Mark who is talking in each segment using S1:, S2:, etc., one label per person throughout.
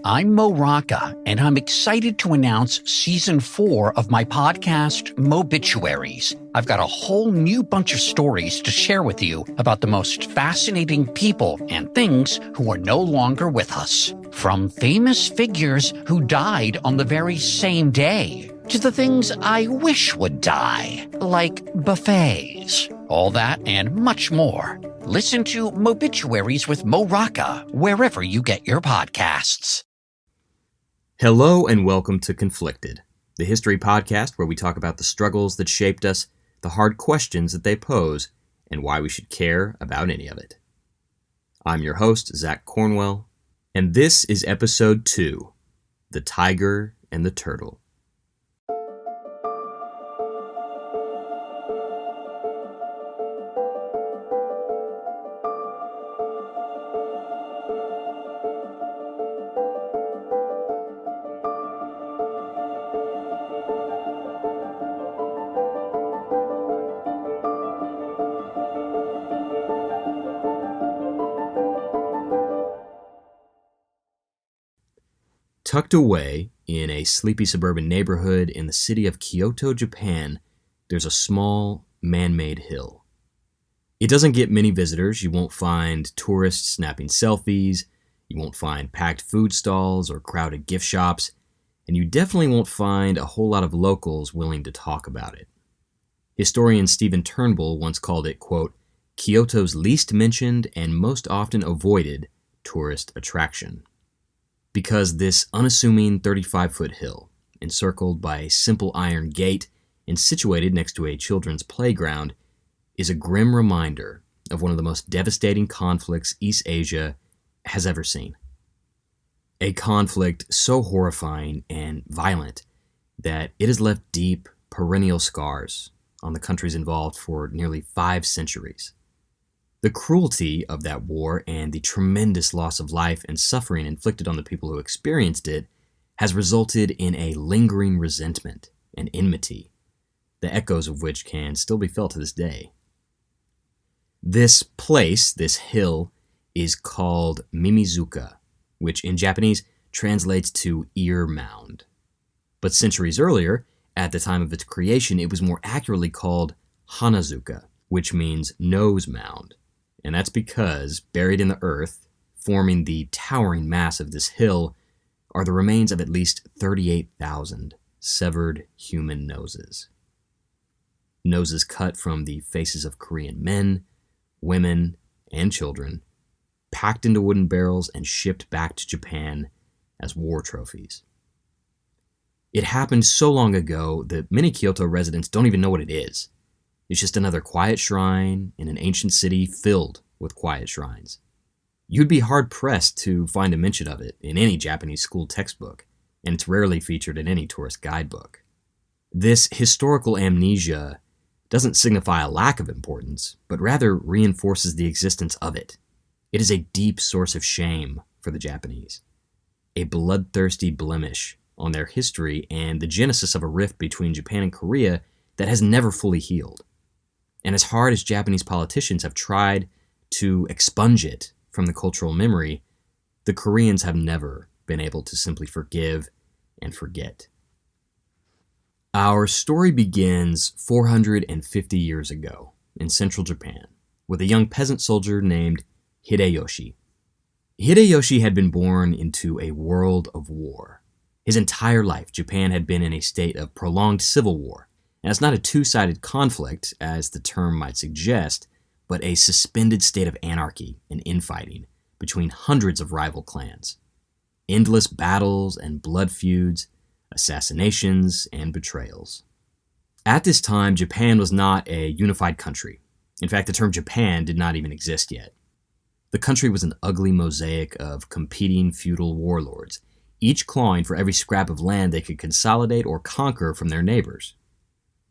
S1: I'm Mo Rocca, and I'm excited to announce Season 4 of my podcast, Mobituaries. I've got a whole new bunch of stories to share with you about the most fascinating people and things who are no longer with us. From famous figures who died on the very same day, to the things I wish would die, like buffets. All that and much more. Listen to Mobituaries with Mo Rocca wherever you get your podcasts.
S2: Hello and welcome to Conflicted, the history podcast where we talk about the struggles that shaped us, the hard questions that they pose, and why we should care about any of it. I'm your host, Zach Cornwell, and this is episode 2, The Tiger and the Turtle. Tucked away in a sleepy suburban neighborhood in the city of Kyoto, Japan, there's a small, man-made hill. It doesn't get many visitors. You won't find tourists snapping selfies, you won't find packed food stalls or crowded gift shops, and you definitely won't find a whole lot of locals willing to talk about it. Historian Stephen Turnbull once called it, quote, Kyoto's least mentioned and most often avoided tourist attraction. Because this unassuming 35-foot hill, encircled by a simple iron gate and situated next to a children's playground, is a grim reminder of one of the most devastating conflicts East Asia has ever seen. A conflict so horrifying and violent that it has left deep, perennial scars on the countries involved for nearly 5 centuries. The cruelty of that war and the tremendous loss of life and suffering inflicted on the people who experienced it has resulted in a lingering resentment and enmity, the echoes of which can still be felt to this day. This place, this hill, is called Mimizuka, which in Japanese translates to ear mound. But centuries earlier, at the time of its creation, it was more accurately called Hanazuka, which means nose mound. And that's because, buried in the earth, forming the towering mass of this hill, are the remains of at least 38,000 severed human noses. Noses cut from the faces of Korean men, women, and children, packed into wooden barrels and shipped back to Japan as war trophies. It happened so long ago that many Kyoto residents don't even know what it is. It's just another quiet shrine in an ancient city filled with quiet shrines. You'd be hard-pressed to find a mention of it in any Japanese school textbook, and it's rarely featured in any tourist guidebook. This historical amnesia doesn't signify a lack of importance, but rather reinforces the existence of it. It is a deep source of shame for the Japanese, a bloodthirsty blemish on their history and the genesis of a rift between Japan and Korea that has never fully healed. And as hard as Japanese politicians have tried to expunge it from the cultural memory, the Koreans have never been able to simply forgive and forget. Our story begins 450 years ago in central Japan with a young peasant soldier named Hideyoshi. Hideyoshi had been born into a world of war. His entire life, Japan had been in a state of prolonged civil war. And it's not a two-sided conflict, as the term might suggest, but a suspended state of anarchy and infighting between hundreds of rival clans. Endless battles and blood feuds, assassinations and betrayals. At this time, Japan was not a unified country. In fact, the term Japan did not even exist yet. The country was an ugly mosaic of competing feudal warlords, each clawing for every scrap of land they could consolidate or conquer from their neighbors.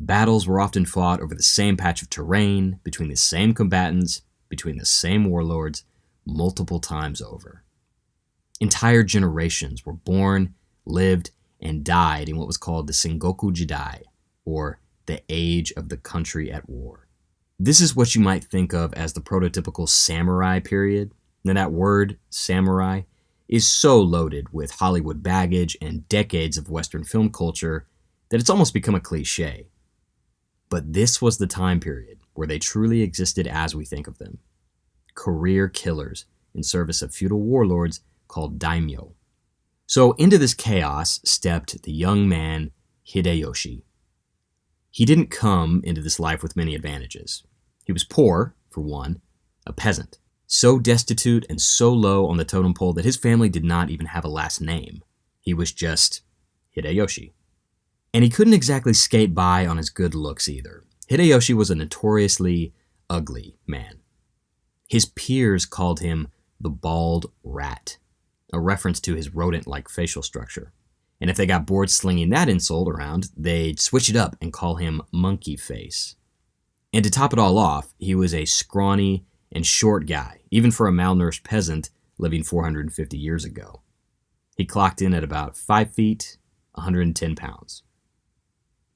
S2: Battles were often fought over the same patch of terrain, between the same combatants, between the same warlords, multiple times over. Entire generations were born, lived, and died in what was called the Sengoku Jidai, or the age of the country at war. This is what you might think of as the prototypical samurai period. Now that word, samurai, is so loaded with Hollywood baggage and decades of Western film culture that it's almost become a cliche. But this was the time period where they truly existed as we think of them. Career killers in service of feudal warlords called daimyo. So into this chaos stepped the young man Hideyoshi. He didn't come into this life with many advantages. He was poor, for one, a peasant, so destitute and so low on the totem pole that his family did not even have a last name. He was just Hideyoshi. And he couldn't exactly skate by on his good looks either. Hideyoshi was a notoriously ugly man. His peers called him the bald rat, a reference to his rodent-like facial structure. And if they got bored slinging that insult around, they'd switch it up and call him monkey face. And to top it all off, he was a scrawny and short guy, even for a malnourished peasant living 450 years ago. He clocked in at about 5 feet, 110 pounds.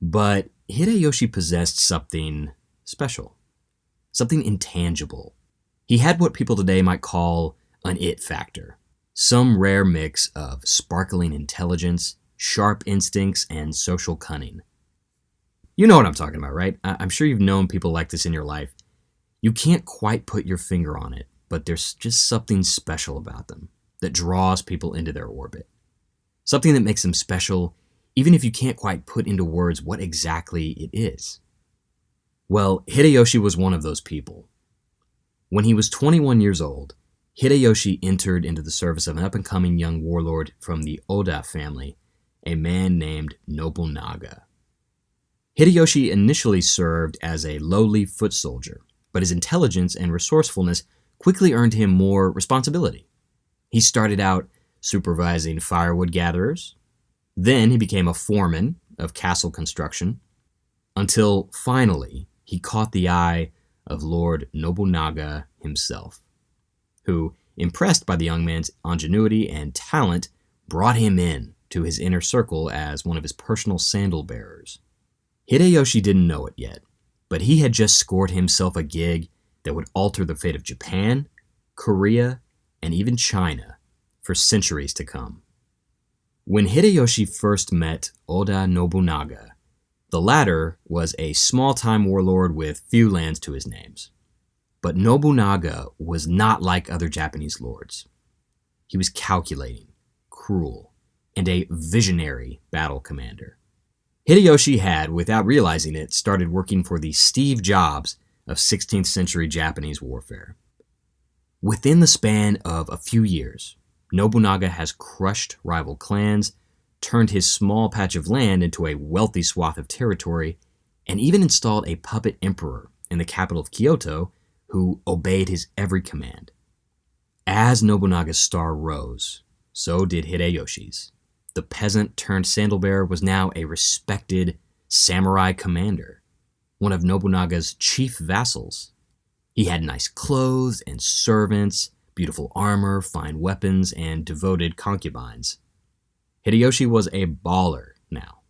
S2: But Hideyoshi possessed something special, something intangible. He had what people today might call an it factor, some rare mix of sparkling intelligence, sharp instincts, and social cunning. You know what I'm talking about, right? I'm sure you've known people like this in your life. You can't quite put your finger on it, but there's just something special about them that draws people into their orbit. Something that makes them special, even if you can't quite put into words what exactly it is. Well, Hideyoshi was one of those people. When he was 21 years old, Hideyoshi entered into the service of an up-and-coming young warlord from the Oda family, a man named Nobunaga. Hideyoshi initially served as a lowly foot soldier, but his intelligence and resourcefulness quickly earned him more responsibility. He started out supervising firewood gatherers. Then he became a foreman of castle construction, until finally he caught the eye of Lord Nobunaga himself, who, impressed by the young man's ingenuity and talent, brought him in to his inner circle as one of his personal sandal bearers. Hideyoshi didn't know it yet, but he had just scored himself a gig that would alter the fate of Japan, Korea, and even China for centuries to come. When Hideyoshi first met Oda Nobunaga, the latter was a small-time warlord with few lands to his names. But Nobunaga was not like other Japanese lords. He was calculating, cruel, and a visionary battle commander. Hideyoshi had, without realizing it, started working for the Steve Jobs of 16th-century Japanese warfare. Within the span of a few years, Nobunaga has crushed rival clans, turned his small patch of land into a wealthy swath of territory, and even installed a puppet emperor in the capital of Kyoto who obeyed his every command. As Nobunaga's star rose, so did Hideyoshi's. The peasant-turned-sandal-bearer was now a respected samurai commander, one of Nobunaga's chief vassals. He had nice clothes and servants, beautiful armor, fine weapons, and devoted concubines. Hideyoshi was a baller now.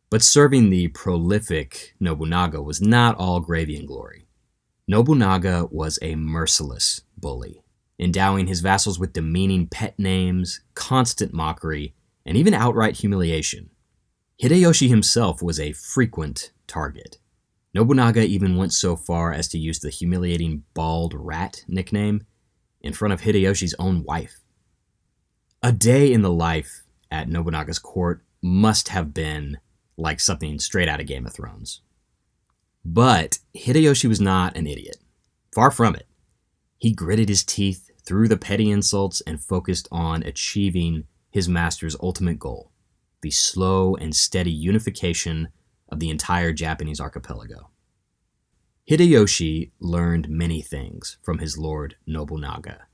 S2: But serving the prolific Nobunaga was not all gravy and glory. Nobunaga was a merciless bully, endowing his vassals with demeaning pet names, constant mockery, and even outright humiliation. Hideyoshi himself was a frequent target. Nobunaga even went so far as to use the humiliating bald rat nickname in front of Hideyoshi's own wife. A day in the life at Nobunaga's court must have been like something straight out of Game of Thrones. But Hideyoshi was not an idiot. Far from it. He gritted his teeth through the petty insults and focused on achieving his master's ultimate goal, the slow and steady unification of the entire Japanese archipelago. Hideyoshi learned many things from his lord Nobunaga.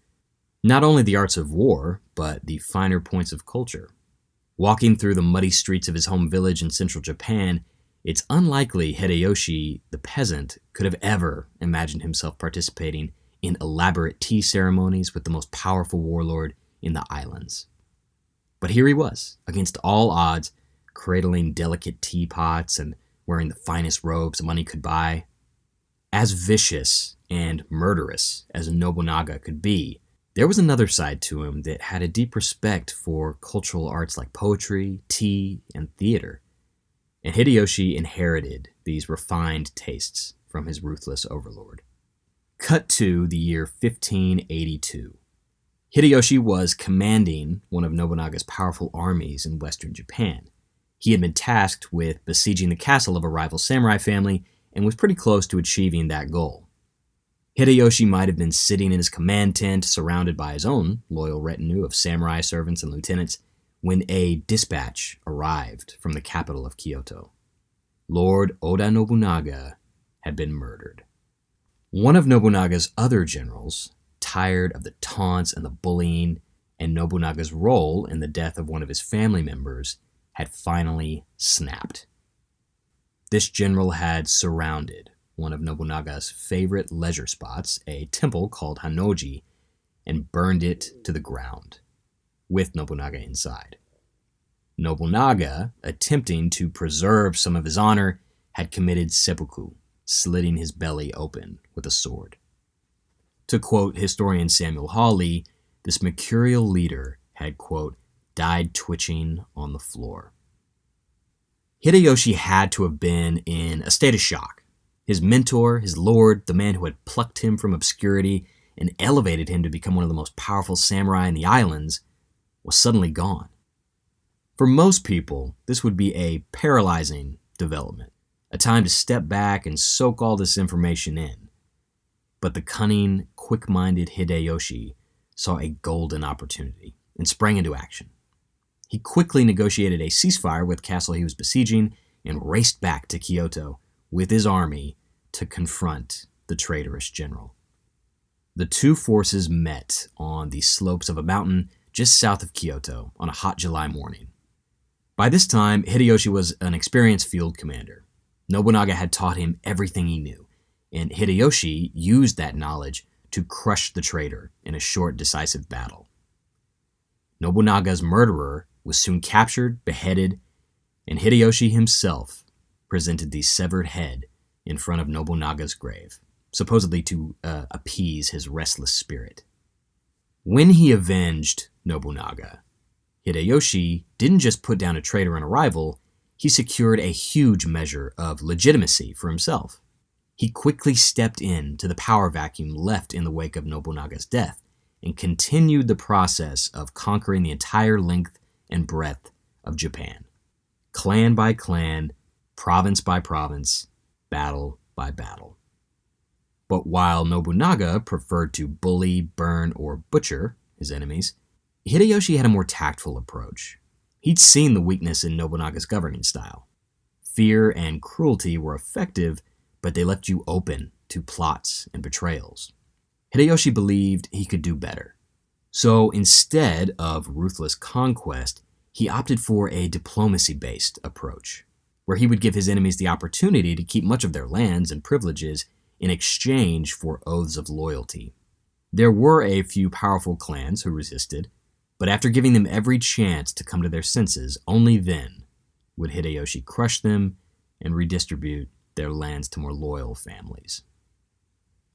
S2: Not only the arts of war, but the finer points of culture. Walking through the muddy streets of his home village in central Japan, it's unlikely Hideyoshi, the peasant, could have ever imagined himself participating in elaborate tea ceremonies with the most powerful warlord in the islands. But here he was, against all odds, cradling delicate teapots and wearing the finest robes money could buy. As vicious and murderous as Nobunaga could be, There was another side to him that had a deep respect for cultural arts like poetry, tea, and theater. And Hideyoshi inherited these refined tastes from his ruthless overlord. Cut to the year 1582. Hideyoshi was commanding one of Nobunaga's powerful armies in western Japan. He had been tasked with besieging the castle of a rival samurai family and was pretty close to achieving that goal. Hideyoshi might have been sitting in his command tent, surrounded by his own loyal retinue of samurai servants and lieutenants, when a dispatch arrived from the capital of Kyoto. Lord Oda Nobunaga had been murdered. One of Nobunaga's other generals, tired of the taunts and the bullying and Nobunaga's role in the death of one of his family members, had finally snapped. This general had surrounded one of Nobunaga's favorite leisure spots, a temple called Hanoji, and burned it to the ground, with Nobunaga inside. Nobunaga, attempting to preserve some of his honor, had committed seppuku, slitting his belly open with a sword. To quote historian Samuel Hawley, this mercurial leader had, quote, died twitching on the floor. Hideyoshi had to have been in a state of shock. His mentor, his lord, the man who had plucked him from obscurity and elevated him to become one of the most powerful samurai in the islands, was suddenly gone. For most people, this would be a paralyzing development, a time to step back and soak all this information in. But the cunning, quick-minded Hideyoshi saw a golden opportunity and sprang into action. He quickly negotiated a ceasefire with the castle he was besieging and raced back to Kyoto with his army to confront the traitorous general. The two forces met on the slopes of a mountain just south of Kyoto on a hot July morning. By this time, Hideyoshi was an experienced field commander. Nobunaga had taught him everything he knew, and Hideyoshi used that knowledge to crush the traitor in a short, decisive battle. Nobunaga's murderer was soon captured, beheaded, and Hideyoshi himself presented the severed head in front of Nobunaga's grave, supposedly to appease his restless spirit. When he avenged Nobunaga, Hideyoshi didn't just put down a traitor and a rival, he secured a huge measure of legitimacy for himself. He quickly stepped into the power vacuum left in the wake of Nobunaga's death and continued the process of conquering the entire length and breadth of Japan, clan by clan, province by province, battle by battle. But while Nobunaga preferred to bully, burn, or butcher his enemies, Hideyoshi had a more tactful approach. He'd seen the weakness in Nobunaga's governing style. Fear and cruelty were effective, but they left you open to plots and betrayals. Hideyoshi believed he could do better. So instead of ruthless conquest, he opted for a diplomacy-based approach, where he would give his enemies the opportunity to keep much of their lands and privileges in exchange for oaths of loyalty. There were a few powerful clans who resisted, but after giving them every chance to come to their senses, only then would Hideyoshi crush them and redistribute their lands to more loyal families.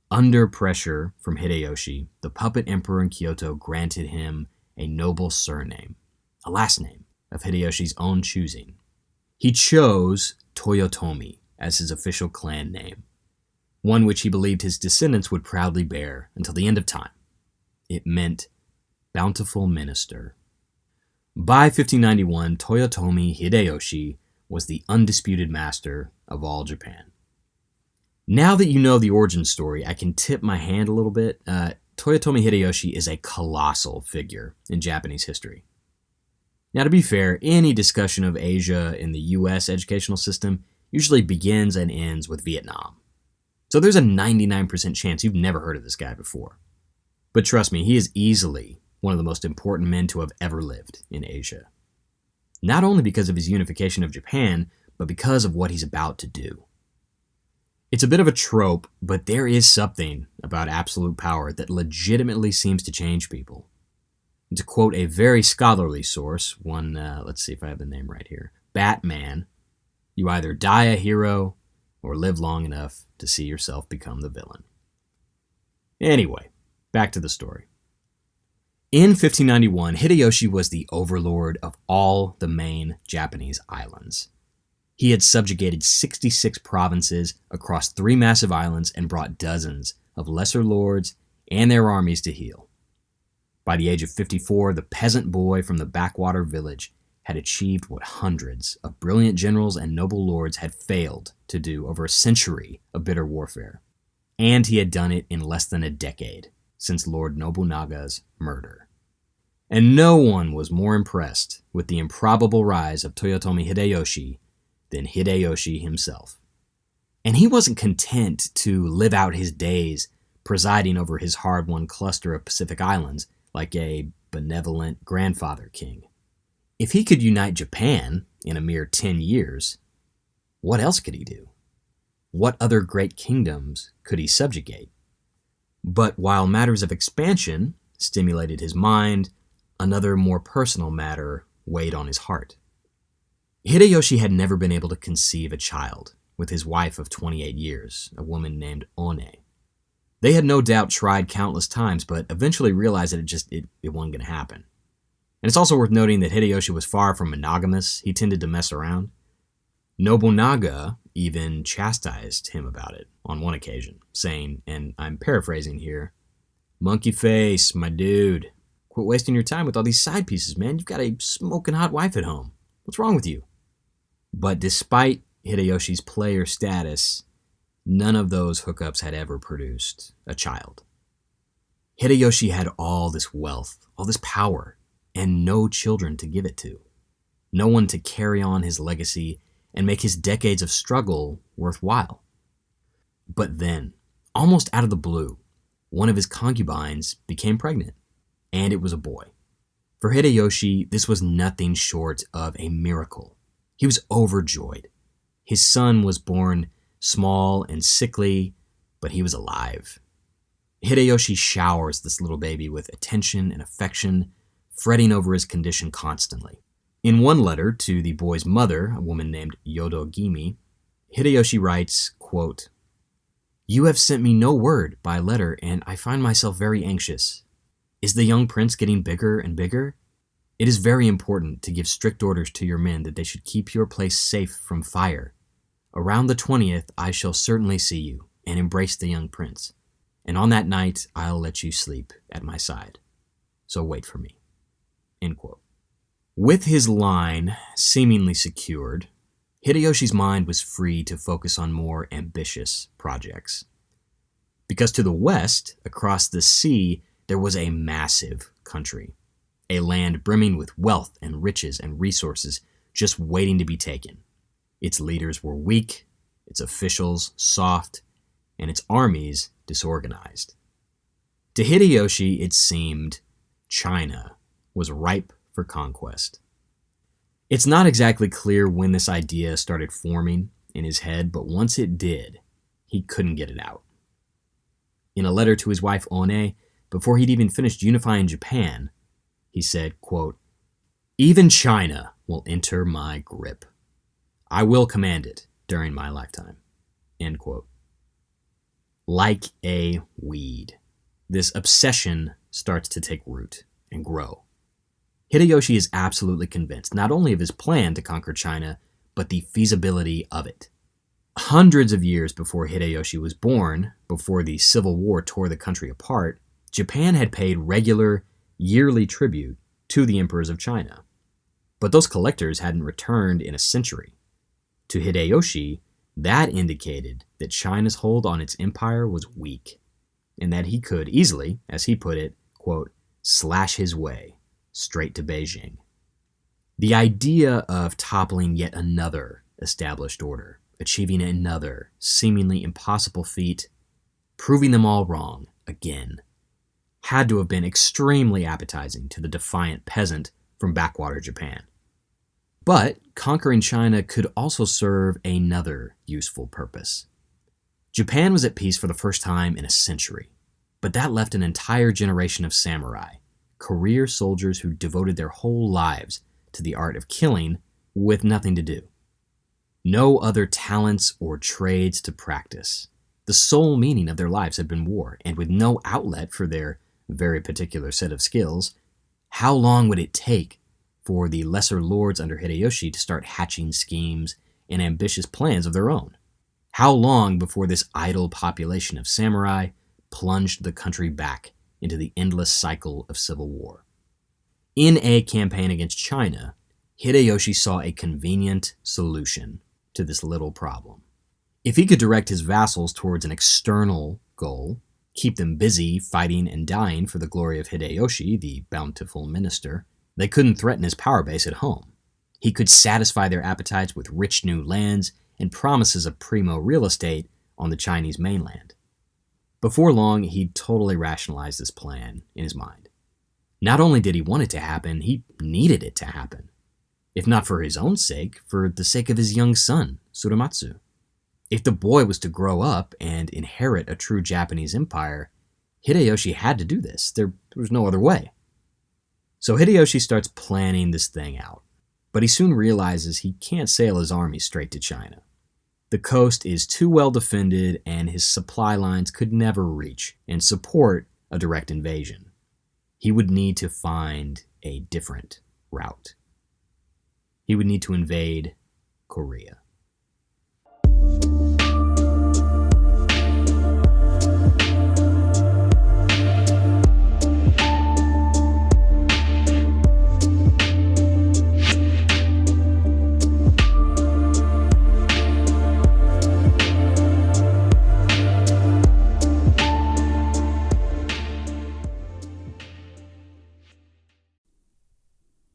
S2: Under pressure from Hideyoshi, the puppet emperor in Kyoto granted him a noble surname, a last name of Hideyoshi's own choosing. He chose Toyotomi as his official clan name, one which he believed his descendants would proudly bear until the end of time. It meant bountiful minister. By 1591, Toyotomi Hideyoshi was the undisputed master of all Japan. Now that you know the origin story, I can tip my hand a little bit. Toyotomi Hideyoshi is a colossal figure in Japanese history. Now, to be fair, any discussion of Asia in the U.S. educational system usually begins and ends with Vietnam. So there's a 99% chance you've never heard of this guy before. But trust me, he is easily one of the most important men to have ever lived in Asia. Not only because of his unification of Japan, but because of what he's about to do. It's a bit of a trope, but there is something about absolute power that legitimately seems to change people. To quote a very scholarly source, let's see if I have the name right here, Batman, you either die a hero or live long enough to see yourself become the villain. Anyway, back to the story. In 1591, Hideyoshi was the overlord of all the main Japanese islands. He had subjugated 66 provinces across 3 massive islands and brought dozens of lesser lords and their armies to heel. By the age of 54, the peasant boy from the backwater village had achieved what hundreds of brilliant generals and noble lords had failed to do over a century of bitter warfare. And he had done it in less than a decade since Lord Nobunaga's murder. And no one was more impressed with the improbable rise of Toyotomi Hideyoshi than Hideyoshi himself. And he wasn't content to live out his days presiding over his hard-won cluster of Pacific islands like a benevolent grandfather king. If he could unite Japan in a mere 10 years, what else could he do? What other great kingdoms could he subjugate? But while matters of expansion stimulated his mind, another more personal matter weighed on his heart. Hideyoshi had never been able to conceive a child with his wife of 28 years, a woman named One. They had no doubt tried countless times, but eventually realized that it wasn't going to happen. And it's also worth noting that Hideyoshi was far from monogamous. He tended to mess around. Nobunaga even chastised him about it on one occasion, saying, and I'm paraphrasing here, "Monkey face, my dude. Quit wasting your time with all these side pieces, man. You've got a smoking hot wife at home. What's wrong with you?" But despite Hideyoshi's player status, none of those hookups had ever produced a child. Hideyoshi had all this wealth, all this power, and no children to give it to. No one to carry on his legacy and make his decades of struggle worthwhile. But then, almost out of the blue, one of his concubines became pregnant, and it was a boy. For Hideyoshi, this was nothing short of a miracle. He was overjoyed. His son was born small and sickly, but he was alive. Hideyoshi showers this little baby with attention and affection, fretting over his condition constantly. In one letter to the boy's mother, a woman named Yodo Gimi, Hideyoshi writes, quote, "You have sent me no word by letter, and I find myself very anxious. Is the young prince getting bigger and bigger? It is very important to give strict orders to your men that they should keep your place safe from fire. Around the 20th, I shall certainly see you and embrace the young prince, and on that night I'll let you sleep at my side. So wait for me." End quote. With his line seemingly secured, Hideyoshi's mind was free to focus on more ambitious projects. Because to the west, across the sea, there was a massive country, a land brimming with wealth and riches and resources just waiting to be taken. Its leaders were weak, its officials soft, and its armies disorganized. To Hideyoshi, it seemed China was ripe for conquest. It's not exactly clear when this idea started forming in his head, but once it did, he couldn't get it out. In a letter to his wife One, before he'd even finished unifying Japan, he said, quote, "Even China will enter my grip. I will command it during my lifetime." End quote. Like a weed, this obsession starts to take root and grow. Hideyoshi is absolutely convinced not only of his plan to conquer China, but the feasibility of it. Hundreds of years before Hideyoshi was born, before the Civil War tore the country apart, Japan had paid regular, yearly tribute to the emperors of China. But those collectors hadn't returned in a century. To Hideyoshi, that indicated that China's hold on its empire was weak, and that he could easily, as he put it, quote, "slash his way straight to Beijing." The idea of toppling yet another established order, achieving another seemingly impossible feat, proving them all wrong again, had to have been extremely appetizing to the defiant peasant from backwater Japan. But conquering China could also serve another useful purpose. Japan was at peace for the first time in a century, but that left an entire generation of samurai, career soldiers who devoted their whole lives to the art of killing with nothing to do. No other talents or trades to practice. The sole meaning of their lives had been war, and with no outlet for their very particular set of skills, how long would it take for the lesser lords under Hideyoshi to start hatching schemes and ambitious plans of their own? How long before this idle population of samurai plunged the country back into the endless cycle of civil war? In a campaign against China, Hideyoshi saw a convenient solution to this little problem. If he could direct his vassals towards an external goal, keep them busy fighting and dying for the glory of Hideyoshi, the bountiful minister, they couldn't threaten his power base at home. He could satisfy their appetites with rich new lands and promises of primo real estate on the Chinese mainland. Before long, he totally rationalized this plan in his mind. Not only did he want it to happen, he needed it to happen. If not for his own sake, for the sake of his young son, Tsurumatsu. If the boy was to grow up and inherit a true Japanese empire, Hideyoshi had to do this. There was no other way. So Hideyoshi starts planning this thing out, but he soon realizes he can't sail his army straight to China. The coast is too well defended, and his supply lines could never reach and support a direct invasion. He would need to find a different route. He would need to invade Korea.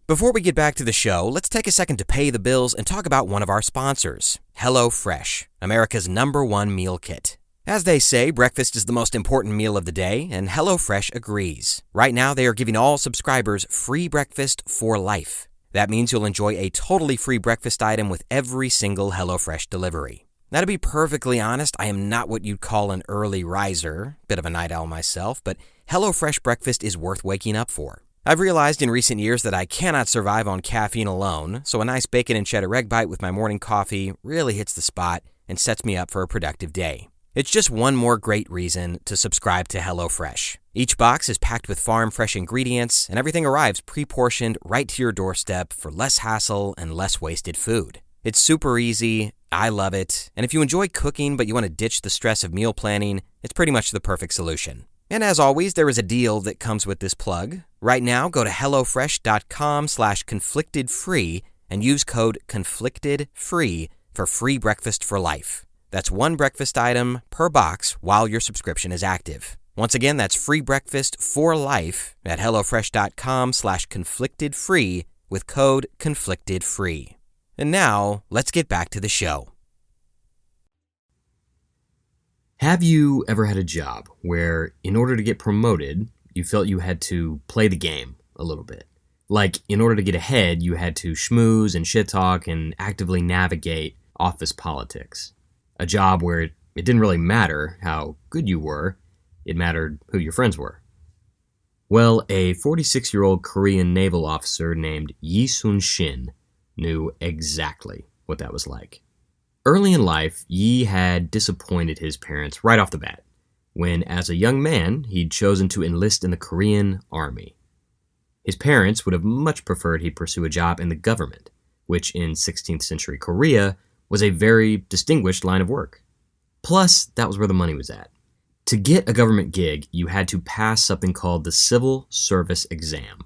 S3: Before we get back to the show, let's take a second to pay the bills and talk about one of our sponsors, HelloFresh, America's #1 meal kit. As they say, breakfast is the most important meal of the day, and HelloFresh agrees. Right now, they are giving all subscribers free breakfast for life. That means you'll enjoy a totally free breakfast item with every single HelloFresh delivery. Now, to be perfectly honest, I am not what you'd call an early riser, bit of a night owl myself, but HelloFresh breakfast is worth waking up for. I've realized in recent years that I cannot survive on caffeine alone, so a nice bacon and cheddar egg bite with my morning coffee really hits the spot and sets me up for a productive day. It's just one more great reason to subscribe to HelloFresh. Each box is packed with farm-fresh ingredients, and everything arrives pre-portioned right to your doorstep for less hassle and less wasted food. It's super easy, I love it, and if you enjoy cooking but you want to ditch the stress of meal planning, it's pretty much the perfect solution. And as always, there is a deal that comes with this plug. Right now, go to hellofresh.com/conflictedfree and use code conflictedfree for free breakfast for life. That's one breakfast item per box while your subscription is active. Once again, that's free breakfast for life at hellofresh.com/conflictedfree with code conflictedfree. And now, let's get back to the show.
S2: Have you ever had a job where, in order to get promoted, you felt you had to play the game a little bit? Like, in order to get ahead, you had to schmooze and shit talk and actively navigate office politics. A job where it didn't really matter how good you were, it mattered who your friends were. Well, a 46-year-old Korean naval officer named Yi Sun-shin knew exactly what that was like. Early in life, Yi had disappointed his parents right off the bat, when as a young man, he'd chosen to enlist in the Korean army. His parents would have much preferred he pursue a job in the government, which in 16th-century Korea was a very distinguished line of work. Plus, that was where the money was at. To get a government gig, you had to pass something called the Civil Service Exam,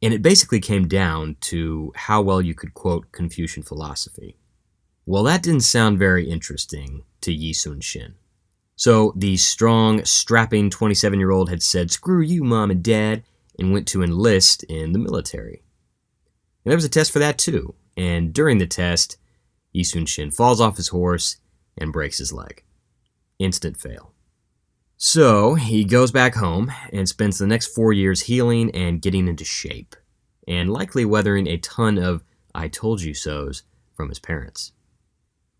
S2: and it basically came down to how well you could quote Confucian philosophy. Well, that didn't sound very interesting to Yi Sun-shin. So the strong, strapping 27-year-old had said, "Screw you, Mom and Dad," and went to enlist in the military. And there was a test for that too, and during the test, Yi Sun-shin falls off his horse and breaks his leg. Instant fail. So he goes back home and spends the next 4 years healing and getting into shape, and likely weathering a ton of "I told you so's" from his parents.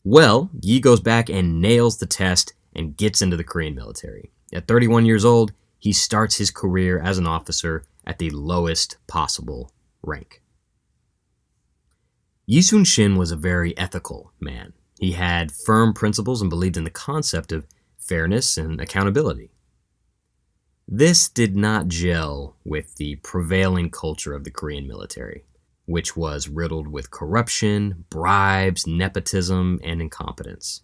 S2: Well, Yi goes back and nails the test and gets into the Korean military. At 31 years old, he starts his career as an officer at the lowest possible rank. Yi Sun-shin was a very ethical man. He had firm principles and believed in the concept of fairness and accountability. This did not gel with the prevailing culture of the Korean military, which was riddled with corruption, bribes, nepotism, and incompetence.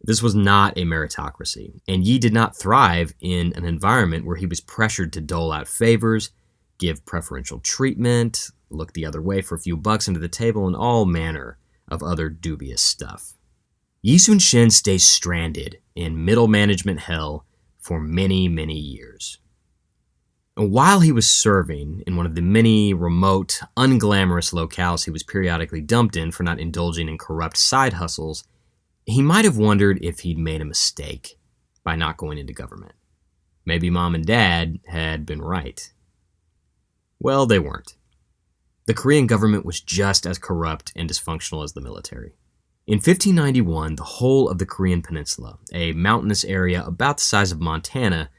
S2: This was not a meritocracy, and Yi did not thrive in an environment where he was pressured to dole out favors, give preferential treatment, look the other way for a few bucks under the table, and all manner of other dubious stuff. Yi Sun-shin stays stranded in middle management hell for many, many years. And while he was serving in one of the many remote, unglamorous locales he was periodically dumped in for not indulging in corrupt side hustles, he might have wondered if he'd made a mistake by not going into government. Maybe mom and dad had been right. Well, they weren't. The Korean government was just as corrupt and dysfunctional as the military. In 1591, the whole of the Korean peninsula, a mountainous area about the size of Montana,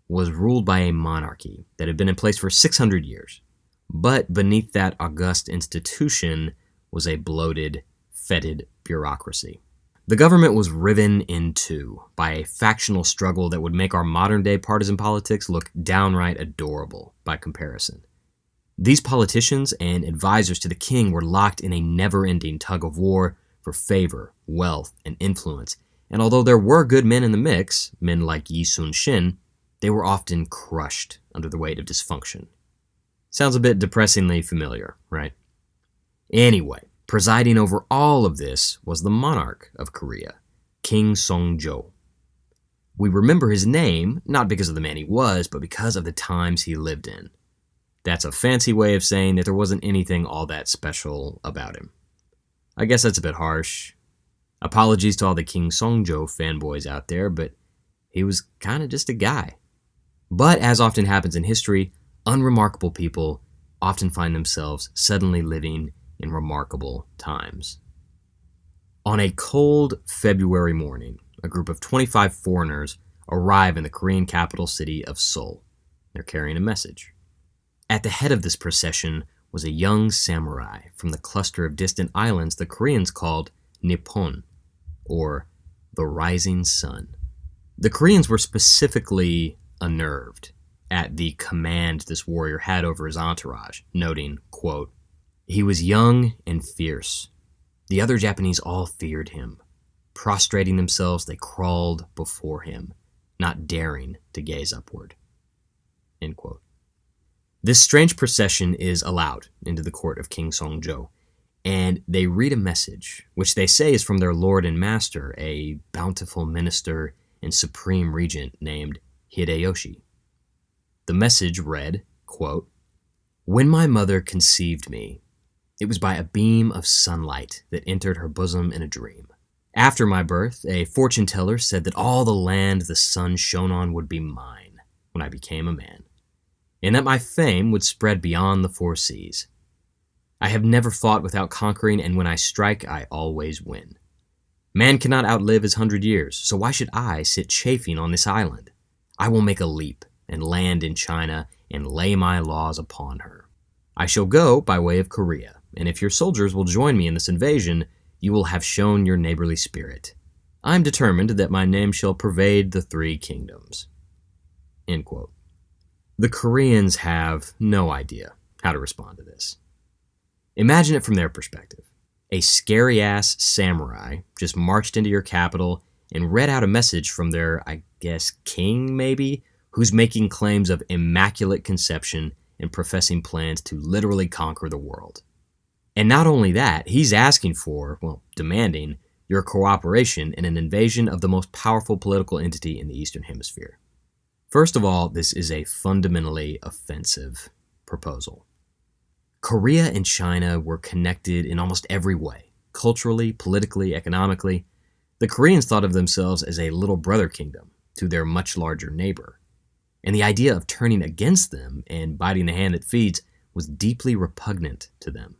S2: was ruled by a monarchy that had been in place for 600 years. But beneath that august institution was a bloated, fetid bureaucracy. The government was riven in two by a factional struggle that would make our modern-day partisan politics look downright adorable by comparison. These politicians and advisors to the king were locked in a never-ending tug-of-war for favor, wealth, and influence, and although there were good men in the mix, men like Yi Sun-shin, they were often crushed under the weight of dysfunction. Sounds a bit depressingly familiar, right? Anyway, presiding over all of this was the monarch of Korea, King Song-jo. We remember his name, not because of the man he was, but because of the times he lived in. That's a fancy way of saying that there wasn't anything all that special about him. I guess that's a bit harsh. Apologies to all the King Song-jo fanboys out there, but he was kind of just a guy. But as often happens in history, unremarkable people often find themselves suddenly living in remarkable times. On a cold February morning, a group of 25 foreigners arrive in the Korean capital city of Seoul. They're carrying a message. At the head of this procession was a young samurai from the cluster of distant islands the Koreans called Nippon, or the Rising Sun. The Koreans were specifically unnerved at the command this warrior had over his entourage, noting, quote, "He was young and fierce. The other Japanese all feared him. Prostrating themselves, they crawled before him, not daring to gaze upward." End quote. This strange procession is allowed into the court of King Song-jo, and they read a message, which they say is from their lord and master, a bountiful minister and supreme regent named Hideyoshi. The message read, quote, "When my mother conceived me, it was by a beam of sunlight that entered her bosom in a dream. After my birth, a fortune teller said that all the land the sun shone on would be mine when I became a man, and that my fame would spread beyond the four seas. I have never fought without conquering, and when I strike, I always win. Man cannot outlive his 100 years, so why should I sit chafing on this island? I will make a leap and land in China and lay my laws upon her. I shall go by way of Korea, and if your soldiers will join me in this invasion, you will have shown your neighborly spirit. I am determined that my name shall pervade the three kingdoms." End quote. The Koreans have no idea how to respond to this. Imagine it from their perspective. A scary-ass samurai just marched into your capital and read out a message from their, I guess, king, maybe, who's making claims of immaculate conception and professing plans to literally conquer the world. And not only that, he's asking for, demanding, your cooperation in an invasion of the most powerful political entity in the Eastern Hemisphere. First of all, this is a fundamentally offensive proposal. Korea and China were connected in almost every way, culturally, politically, economically. The Koreans thought of themselves as a little brother kingdom to their much larger neighbor. And the idea of turning against them and biting the hand that feeds was deeply repugnant to them.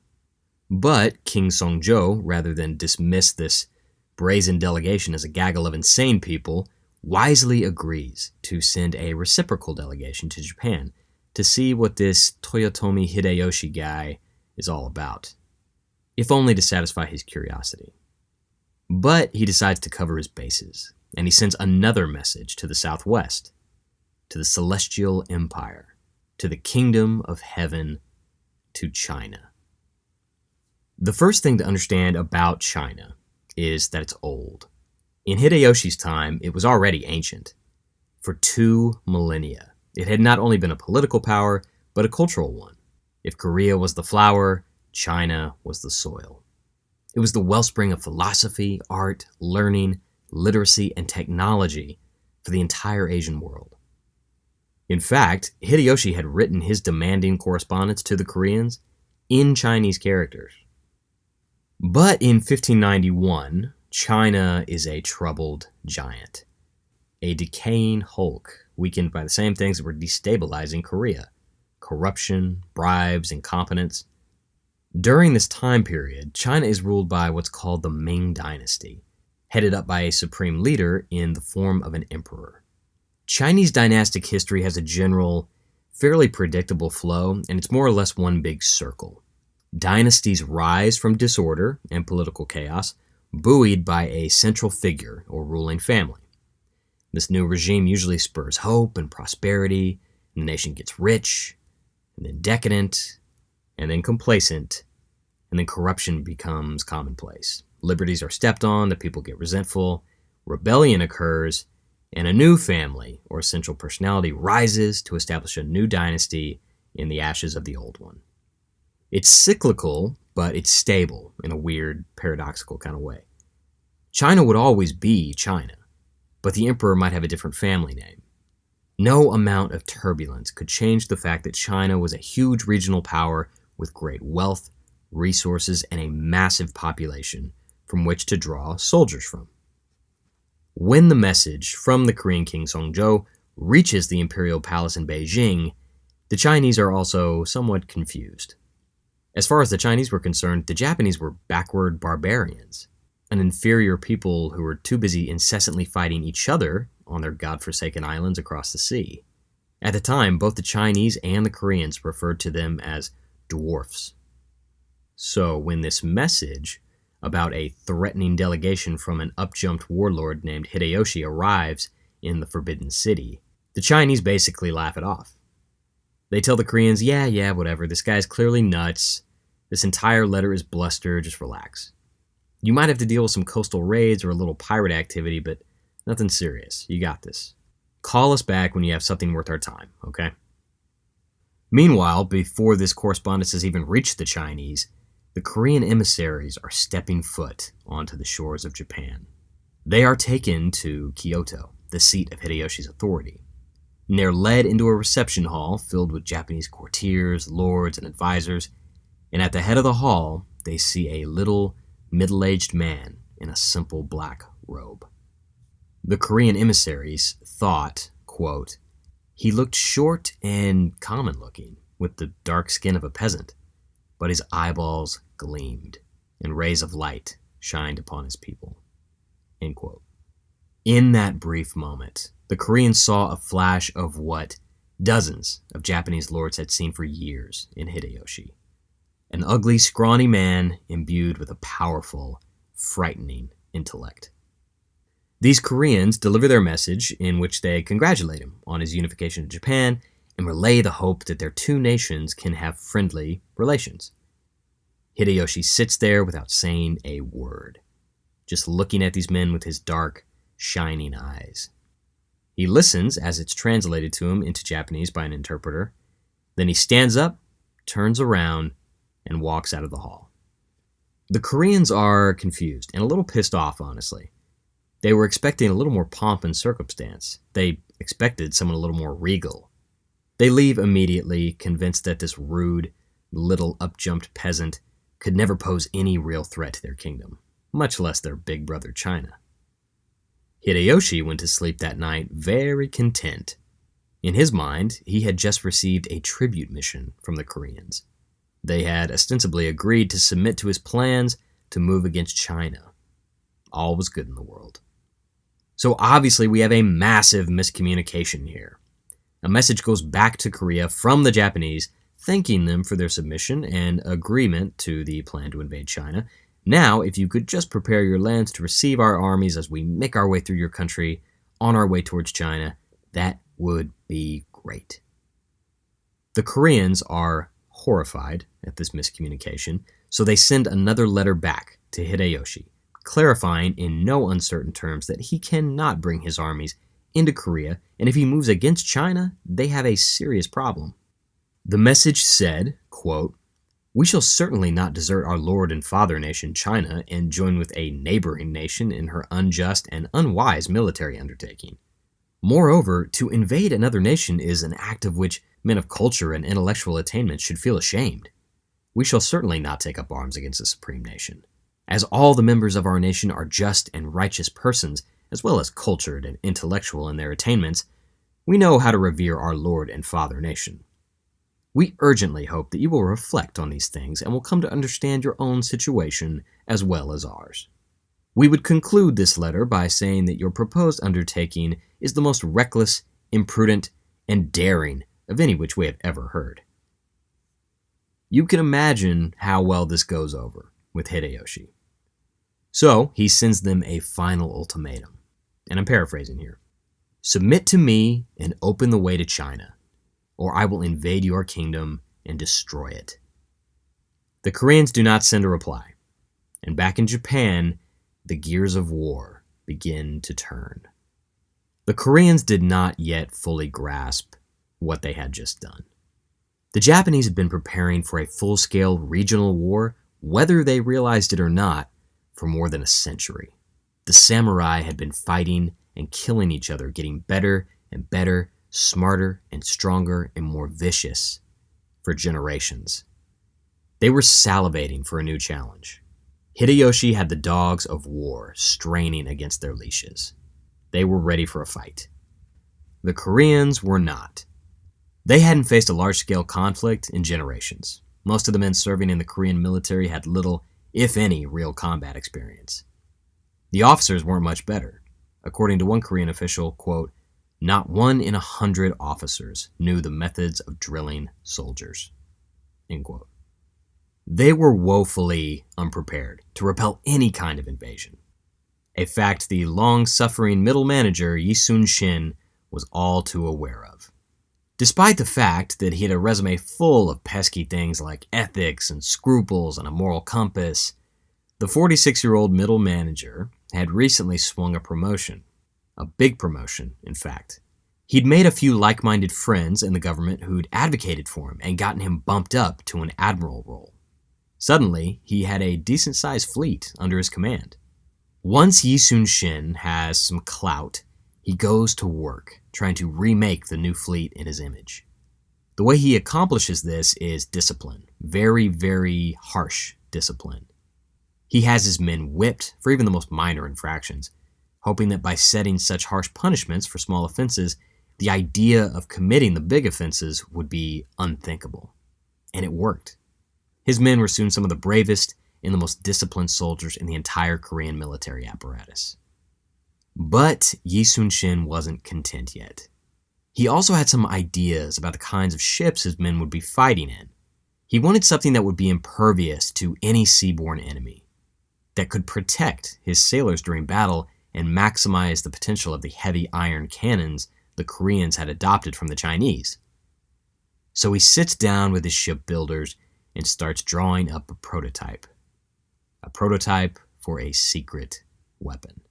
S2: But King Song-jo, rather than dismiss this brazen delegation as a gaggle of insane people, wisely agrees to send a reciprocal delegation to Japan to see what this Toyotomi Hideyoshi guy is all about, if only to satisfy his curiosity. But he decides to cover his bases, and he sends another message to the southwest. to the Celestial Empire, to the Kingdom of Heaven, to China. The first thing to understand about China is that it's old. In Hideyoshi's time, it was already ancient. For 2 millennia, it had not only been a political power, but a cultural one. If Korea was the flower, China was the soil. It was the wellspring of philosophy, art, learning, literacy, and technology for the entire Asian world. In fact, Hideyoshi had written his demanding correspondence to the Koreans in Chinese characters. But in 1591, China is a troubled giant, a decaying hulk weakened by the same things that were destabilizing Korea: corruption, bribes, incompetence. During this time period, China is ruled by what's called the Ming Dynasty, headed up by a supreme leader in the form of an emperor. Chinese dynastic history has a general, fairly predictable flow, and it's more or less one big circle. Dynasties rise from disorder and political chaos, buoyed by a central figure or ruling family. This new regime usually spurs hope and prosperity, and the nation gets rich, and then decadent, and then complacent, and then corruption becomes commonplace. Liberties are stepped on, the people get resentful, rebellion occurs, and a new family or central personality rises to establish a new dynasty in the ashes of the old one. It's cyclical, but it's stable in a weird, paradoxical kind of way. China would always be China, but the emperor might have a different family name. No amount of turbulence could change the fact that China was a huge regional power with great wealth, resources, and a massive population from which to draw soldiers from. When the message from the Korean king Songzhou reaches the imperial palace in Beijing, the Chinese are also somewhat confused. As far as the Chinese were concerned, the Japanese were backward barbarians, an inferior people who were too busy incessantly fighting each other on their godforsaken islands across the sea. At the time, both the Chinese and the Koreans referred to them as dwarfs. So when this message about a threatening delegation from an up-jumped warlord named Hideyoshi arrives in the Forbidden City, the Chinese basically laugh it off. They tell the Koreans, yeah, whatever, this guy's clearly nuts. This entire letter is bluster, just relax. You might have to deal with some coastal raids or a little pirate activity, but nothing serious. You got this. Call us back when you have something worth our time, okay? Meanwhile, before this correspondence has even reached the Chinese, the Korean emissaries are stepping foot onto the shores of Japan. They are taken to Kyoto, the seat of Hideyoshi's authority. And they're led into a reception hall filled with Japanese courtiers, lords, and advisors, and at the head of the hall, they see a little, middle-aged man in a simple black robe. The Korean emissaries thought, quote, he looked short and common-looking, with the dark skin of a peasant, but his eyeballs gleamed, and rays of light shined upon his people. End quote. In that brief moment, the Koreans saw a flash of what dozens of Japanese lords had seen for years in Hideyoshi. An ugly, scrawny man imbued with a powerful, frightening intellect. These Koreans deliver their message in which they congratulate him on his unification of Japan and relay the hope that their two nations can have friendly relations. Hideyoshi sits there without saying a word, just looking at these men with his dark, shining eyes. He listens as it's translated to him into Japanese by an interpreter. Then he stands up, turns around, and walks out of the hall. The Koreans are confused and a little pissed off, honestly. They were expecting a little more pomp and circumstance. They expected someone a little more regal. They leave immediately, convinced that this rude, little up-jumped peasant could never pose any real threat to their kingdom, much less their big brother China. Hideyoshi went to sleep that night very content. In his mind, he had just received a tribute mission from the Koreans. They had ostensibly agreed to submit to his plans to move against China. All was good in the world. So obviously we have a massive miscommunication here. A message goes back to Korea from the Japanese, thanking them for their submission and agreement to the plan to invade China. Now, if you could just prepare your lands to receive our armies as we make our way through your country on our way towards China, that would be great. The Koreans are horrified at this miscommunication, so they send another letter back to Hideyoshi, clarifying in no uncertain terms that he cannot bring his armies into Korea, and if he moves against China, they have a serious problem. The message said, quote, "We shall certainly not desert our lord and father nation, China, and join with a neighboring nation in her unjust and unwise military undertaking. Moreover, to invade another nation is an act of which men of culture and intellectual attainment should feel ashamed. We shall certainly not take up arms against a supreme nation. As all the members of our nation are just and righteous persons, as well as cultured and intellectual in their attainments, we know how to revere our lord and father nation. We urgently hope that you will reflect on these things and will come to understand your own situation as well as ours. We would conclude this letter by saying that your proposed undertaking is the most reckless, imprudent, and daring of any which we have ever heard." You can imagine how well this goes over with Hideyoshi. So he sends them a final ultimatum, and I'm paraphrasing here. "Submit to me and open the way to China, or I will invade your kingdom and destroy it." The Koreans do not send a reply, and back in Japan, the gears of war begin to turn. The Koreans did not yet fully grasp what they had just done. The Japanese had been preparing for a full-scale regional war, whether they realized it or not, for more than a century. The samurai had been fighting and killing each other, getting better and better, smarter and stronger and more vicious for generations. They were salivating for a new challenge. Hideyoshi had the dogs of war straining against their leashes. They were ready for a fight. The Koreans were not. They hadn't faced a large-scale conflict in generations. Most of the men serving in the Korean military had little, if any, real combat experience. The officers weren't much better. According to one Korean official, quote, "Not 1 in 100 officers knew the methods of drilling soldiers." End quote. They were woefully unprepared to repel any kind of invasion. A fact the long-suffering middle manager Yi Sun-shin was all too aware of. Despite the fact that he had a resume full of pesky things like ethics and scruples and a moral compass, the 46-year-old middle manager had recently swung a promotion. A big promotion, in fact. He'd made a few like-minded friends in the government who'd advocated for him and gotten him bumped up to an admiral role. Suddenly, he had a decent-sized fleet under his command. Once Yi Sun-shin has some clout, he goes to work, trying to remake the new fleet in his image. The way he accomplishes this is discipline. Very, very harsh discipline. He has his men whipped for even the most minor infractions, hoping that by setting such harsh punishments for small offenses, the idea of committing the big offenses would be unthinkable. And it worked. His men were soon some of the bravest and the most disciplined soldiers in the entire Korean military apparatus. But Yi Sun-shin wasn't content yet. He also had some ideas about the kinds of ships his men would be fighting in. He wanted something that would be impervious to any seaborne enemy, that could protect his sailors during battle and maximize the potential of the heavy iron cannons the Koreans had adopted from the Chinese. So he sits down with his shipbuilders and starts drawing up a prototype for a secret weapon.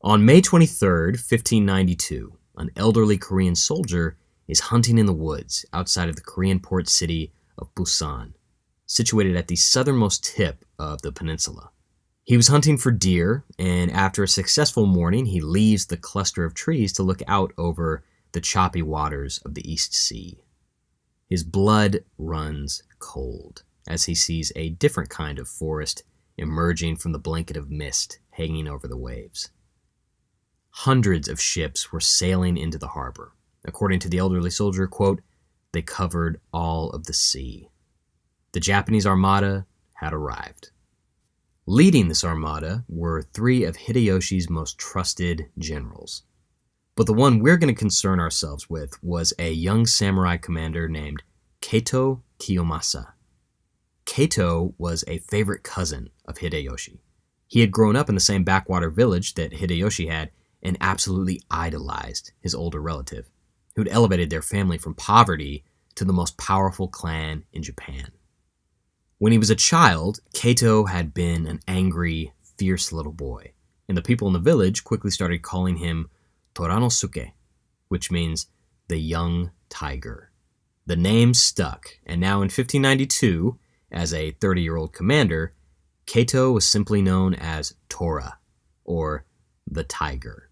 S2: On May 23, 1592, an elderly Korean soldier is hunting in the woods outside of the Korean port city of Busan, situated at the southernmost tip of the peninsula. He was hunting for deer, and after a successful morning, he leaves the cluster of trees to look out over the choppy waters of the East Sea. His blood runs cold as he sees a different kind of forest emerging from the blanket of mist hanging over the waves. Hundreds of ships were sailing into the harbor. According to the elderly soldier, quote, "They covered all of the sea," The Japanese armada had arrived. Leading this armada were 3 of Hideyoshi's most trusted generals. But the one we're going to concern ourselves with was a young samurai commander named Kaito Kiyomasa. Kaito was a favorite cousin of Hideyoshi. He had grown up in the same backwater village that Hideyoshi had and absolutely idolized his older relative, who'd elevated their family from poverty to the most powerful clan in Japan. When he was a child, Kaito had been an angry, fierce little boy, and the people in the village quickly started calling him Toranosuke, which means the young tiger. The name stuck, and now in 1592, as a 30-year-old commander, Kaito was simply known as Tora, or the Tiger.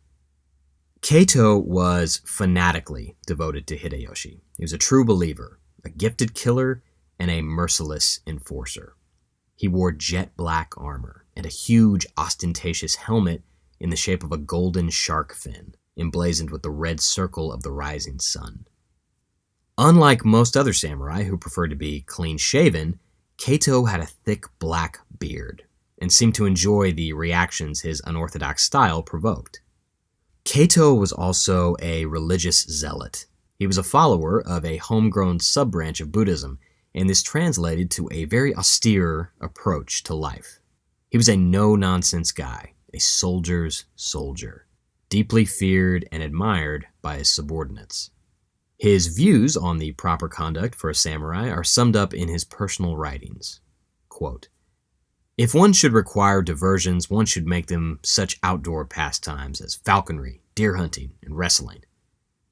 S2: Kaito was fanatically devoted to Hideyoshi. He was a true believer, a gifted killer, and a merciless enforcer. He wore jet black armor and a huge, ostentatious helmet in the shape of a golden shark fin, emblazoned with the red circle of the rising sun. Unlike most other samurai who preferred to be clean-shaven, Kaito had a thick black beard and seemed to enjoy the reactions his unorthodox style provoked. Kaito was also a religious zealot. He was a follower of a homegrown sub-branch of Buddhism, and this translated to a very austere approach to life. He was a no-nonsense guy, a soldier's soldier, deeply feared and admired by his subordinates. His views on the proper conduct for a samurai are summed up in his personal writings. Quote, "If one should require diversions, one should make them such outdoor pastimes as falconry, deer hunting, and wrestling.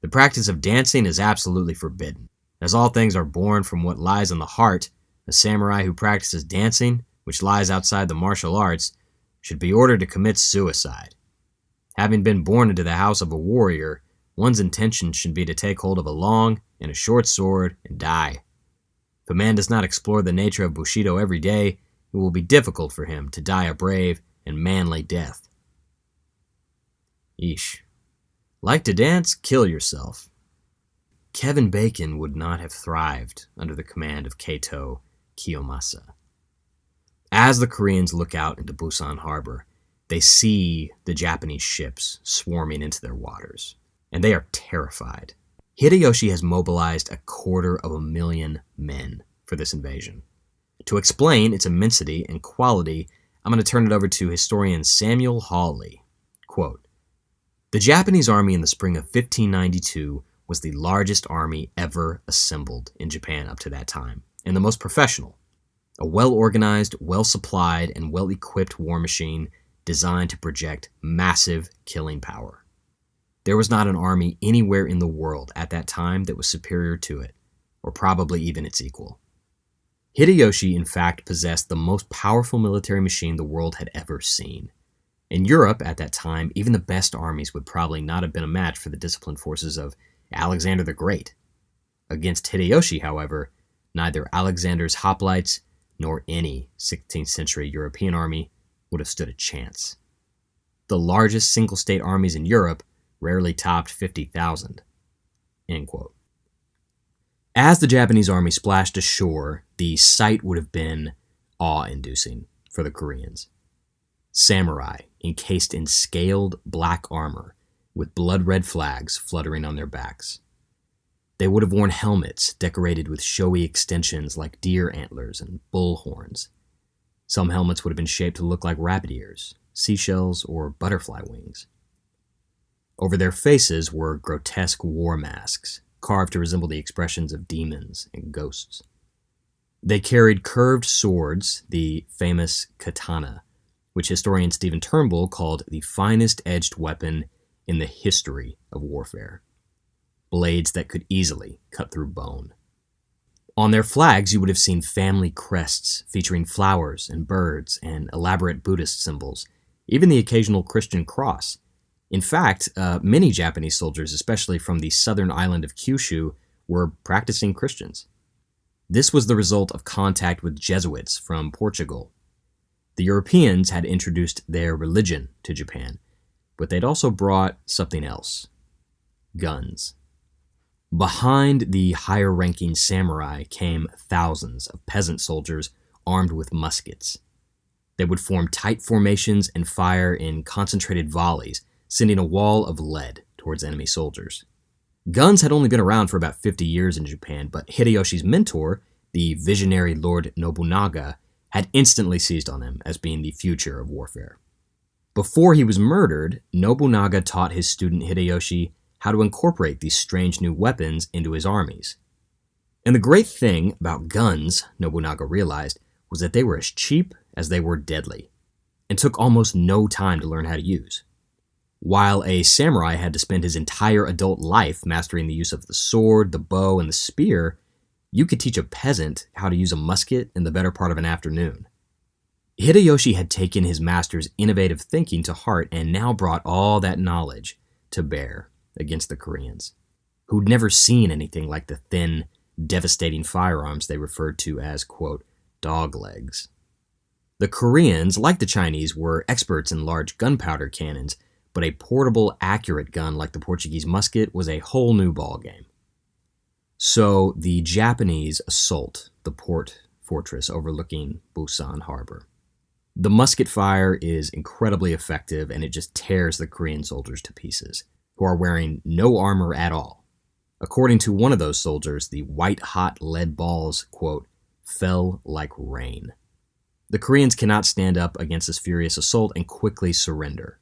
S2: The practice of dancing is absolutely forbidden. As all things are born from what lies in the heart, a samurai who practices dancing, which lies outside the martial arts, should be ordered to commit suicide. Having been born into the house of a warrior, one's intention should be to take hold of a long and a short sword and die. If a man does not explore the nature of Bushido every day, it will be difficult for him to die a brave and manly death." Eesh. Like to dance? Kill yourself. Kevin Bacon would not have thrived under the command of Kaito Kiyomasa. As the Koreans look out into Busan Harbor, they see the Japanese ships swarming into their waters, and they are terrified. Hideyoshi has mobilized 250,000 men for this invasion. To explain its immensity and quality, I'm going to turn it over to historian Samuel Hawley. Quote, "The Japanese army in the spring of 1592 was the largest army ever assembled in Japan up to that time, and the most professional. A well-organized, well-supplied, and well-equipped war machine designed to project massive killing power. There was not an army anywhere in the world at that time that was superior to it, or probably even its equal. Hideyoshi, in fact, possessed the most powerful military machine the world had ever seen. In Europe at that time, even the best armies would probably not have been a match for the disciplined forces of Alexander the Great. Against Hideyoshi, however, neither Alexander's hoplites nor any 16th-century European army would have stood a chance. The largest single-state armies in Europe rarely topped 50,000. End quote. As the Japanese army splashed ashore, the sight would have been awe-inducing for the Koreans. Samurai encased in scaled black armor with blood-red flags fluttering on their backs. They would have worn helmets decorated with showy extensions like deer antlers and bull horns. Some helmets would have been shaped to look like rabbit ears, seashells, or butterfly wings. Over their faces were grotesque war masks, carved to resemble the expressions of demons and ghosts. They carried curved swords, the famous katana, which historian Stephen Turnbull called the finest edged weapon in the history of warfare. Blades that could easily cut through bone. On their flags, you would have seen family crests featuring flowers and birds and elaborate Buddhist symbols, even the occasional Christian cross. In fact, many Japanese soldiers, especially from the southern island of Kyushu, were practicing Christians. This was the result of contact with Jesuits from Portugal. The Europeans had introduced their religion to Japan, but they'd also brought something else: guns. Behind the higher-ranking samurai came thousands of peasant soldiers armed with muskets. They would form tight formations and fire in concentrated volleys, sending a wall of lead towards enemy soldiers. Guns had only been around for about 50 years in Japan, but Hideyoshi's mentor, the visionary Lord Nobunaga, had instantly seized on them as being the future of warfare. Before he was murdered, Nobunaga taught his student Hideyoshi how to incorporate these strange new weapons into his armies. And the great thing about guns, Nobunaga realized, was that they were as cheap as they were deadly, and took almost no time to learn how to use. While a samurai had to spend his entire adult life mastering the use of the sword, the bow, and the spear, you could teach a peasant how to use a musket in the better part of an afternoon. Hideyoshi had taken his master's innovative thinking to heart and now brought all that knowledge to bear against the Koreans, who'd never seen anything like the thin, devastating firearms they referred to as, quote, dog legs. The Koreans, like the Chinese, were experts in large gunpowder cannons, but a portable, accurate gun like the Portuguese musket was a whole new ballgame. So the Japanese assault the port fortress overlooking Busan Harbor. The musket fire is incredibly effective, and it just tears the Korean soldiers to pieces, who are wearing no armor at all. According to one of those soldiers, the white-hot lead balls, quote, fell like rain. The Koreans cannot stand up against this furious assault and quickly surrender.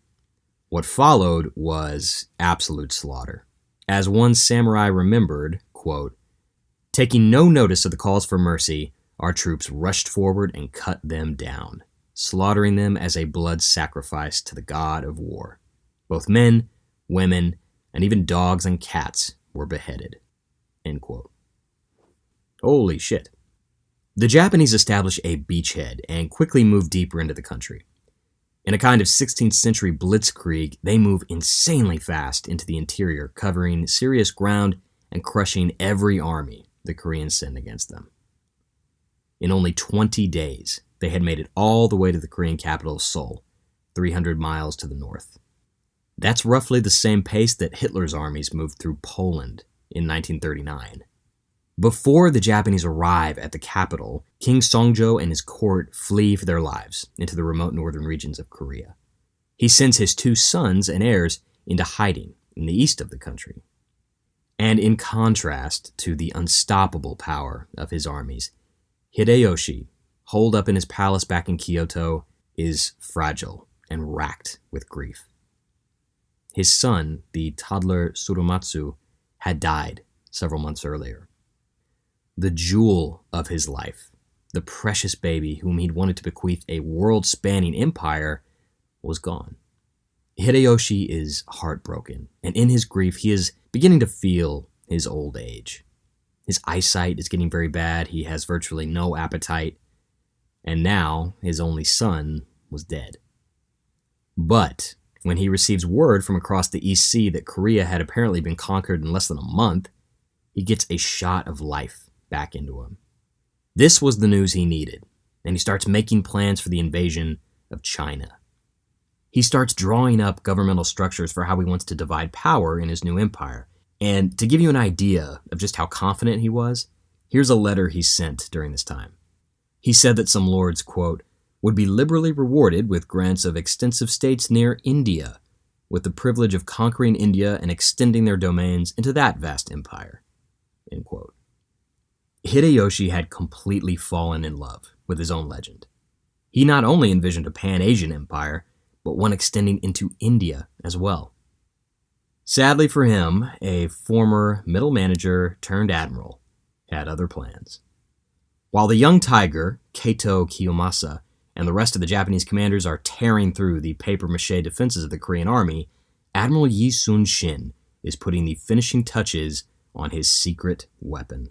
S2: What followed was absolute slaughter. As one samurai remembered, quote, taking no notice of the calls for mercy, our troops rushed forward and cut them down, slaughtering them as a blood sacrifice to the god of war. Both men, women, and even dogs and cats were beheaded. End quote. Holy shit. The Japanese established a beachhead and quickly moved deeper into the country. In a kind of 16th-century blitzkrieg, they move insanely fast into the interior, covering serious ground and crushing every army the Koreans sent against them. In only 20 days, they had made it all the way to the Korean capital of Seoul, 300 miles to the north. That's roughly the same pace that Hitler's armies moved through Poland in 1939. Before the Japanese arrive at the capital, King Songjo and his court flee for their lives into the remote northern regions of Korea. He sends his 2 sons and heirs into hiding in the east of the country. And in contrast to the unstoppable power of his armies, Hideyoshi, holed up in his palace back in Kyoto, is fragile and racked with grief. His son, the toddler Tsurumatsu, had died several months earlier. The jewel of his life, the precious baby whom he'd wanted to bequeath a world-spanning empire, was gone. Hideyoshi is heartbroken, and in his grief he is beginning to feel his old age. His eyesight is getting very bad, he has virtually no appetite, and now his only son was dead. But when he receives word from across the East Sea that Korea had apparently been conquered in less than a month, he gets a shot of life back into him. This was the news he needed, and he starts making plans for the invasion of China. He starts drawing up governmental structures for how he wants to divide power in his new empire. And to give you an idea of just how confident he was, here's a letter he sent during this time. He said that some lords, quote, would be liberally rewarded with grants of extensive states near India, with the privilege of conquering India and extending their domains into that vast empire, end quote. Hideyoshi had completely fallen in love with his own legend. He not only envisioned a Pan-Asian empire, but one extending into India as well. Sadly for him, a former middle manager turned admiral had other plans. While the young tiger, Kato Kiyomasa, and the rest of the Japanese commanders are tearing through the papier-mâché defenses of the Korean army, Admiral Yi Sun-shin is putting the finishing touches on his secret weapon.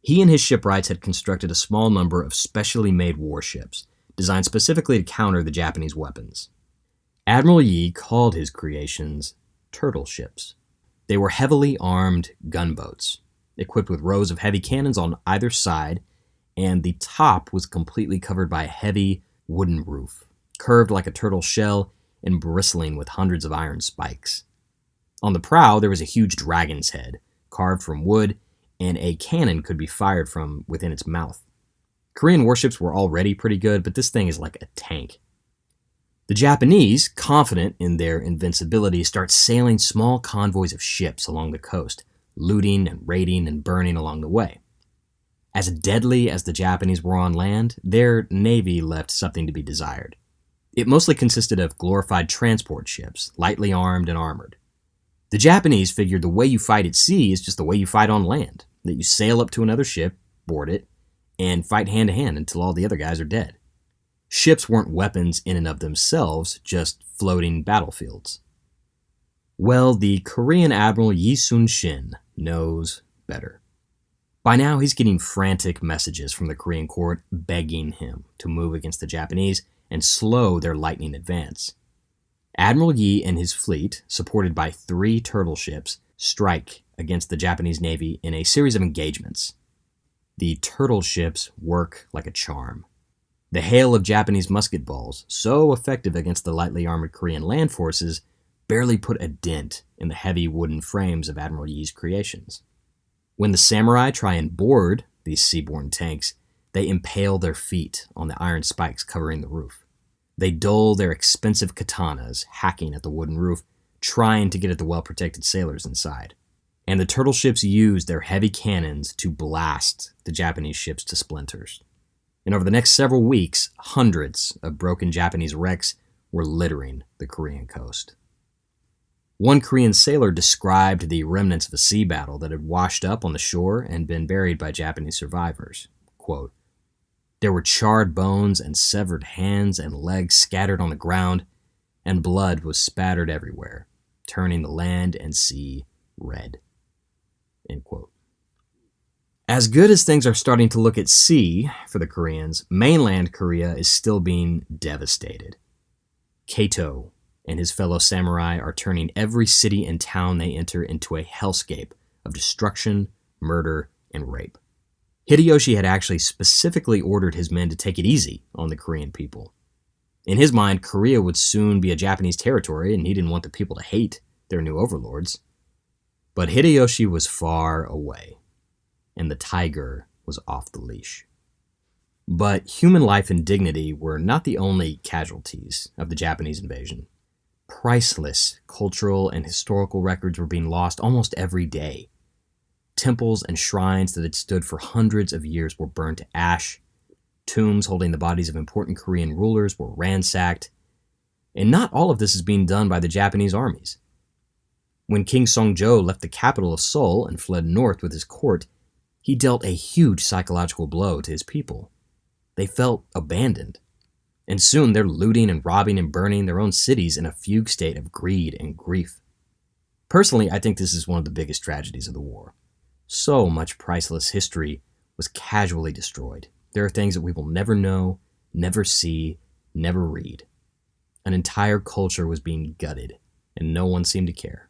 S2: He and his shipwrights had constructed a small number of specially made warships, designed specifically to counter the Japanese weapons. Admiral Yi called his creations turtle ships. They were heavily armed gunboats, equipped with rows of heavy cannons on either side, and the top was completely covered by a heavy wooden roof, curved like a turtle shell and bristling with hundreds of iron spikes. On the prow, there was a huge dragon's head, carved from wood, and a cannon could be fired from within its mouth. Korean warships were already pretty good, but this thing is like a tank. The Japanese, confident in their invincibility, start sailing small convoys of ships along the coast, looting and raiding and burning along the way. As deadly as the Japanese were on land, their navy left something to be desired. It mostly consisted of glorified transport ships, lightly armed and armored. The Japanese figured the way you fight at sea is just the way you fight on land, that you sail up to another ship, board it, and fight hand to hand until all the other guys are dead. Ships weren't weapons in and of themselves, just floating battlefields. Well, the Korean Admiral Yi Sun-shin knows better. By now, he's getting frantic messages from the Korean court begging him to move against the Japanese and slow their lightning advance. Admiral Yi and his fleet, supported by 3 turtle ships, strike against the Japanese Navy in a series of engagements. The turtle ships work like a charm. The hail of Japanese musket balls, so effective against the lightly armored Korean land forces, barely put a dent in the heavy wooden frames of Admiral Yi's creations. When the samurai try and board these seaborne tanks, they impale their feet on the iron spikes covering the roof. They dull their expensive katanas, hacking at the wooden roof, trying to get at the well-protected sailors inside. And the turtle ships use their heavy cannons to blast the Japanese ships to splinters. And over the next several weeks, hundreds of broken Japanese wrecks were littering the Korean coast. One Korean sailor described the remnants of a sea battle that had washed up on the shore and been buried by Japanese survivors. Quote, "There were charred bones and severed hands and legs scattered on the ground, and blood was spattered everywhere, turning the land and sea red." End quote. As good as things are starting to look at sea for the Koreans, mainland Korea is still being devastated. Kato and his fellow samurai are turning every city and town they enter into a hellscape of destruction, murder, and rape. Hideyoshi had actually specifically ordered his men to take it easy on the Korean people. In his mind, Korea would soon be a Japanese territory, and he didn't want the people to hate their new overlords. But Hideyoshi was far away, and the tiger was off the leash. But human life and dignity were not the only casualties of the Japanese invasion. Priceless cultural and historical records were being lost almost every day. Temples and shrines that had stood for hundreds of years were burned to ash. Tombs holding the bodies of important Korean rulers were ransacked. And not all of this is being done by the Japanese armies. When King Songjo left the capital of Seoul and fled north with his court, he dealt a huge psychological blow to his people. They felt abandoned. And soon they're looting and robbing and burning their own cities in a fugue state of greed and grief. Personally, I think this is one of the biggest tragedies of the war. So much priceless history was casually destroyed. There are things that we will never know, never see, never read. An entire culture was being gutted, and no one seemed to care.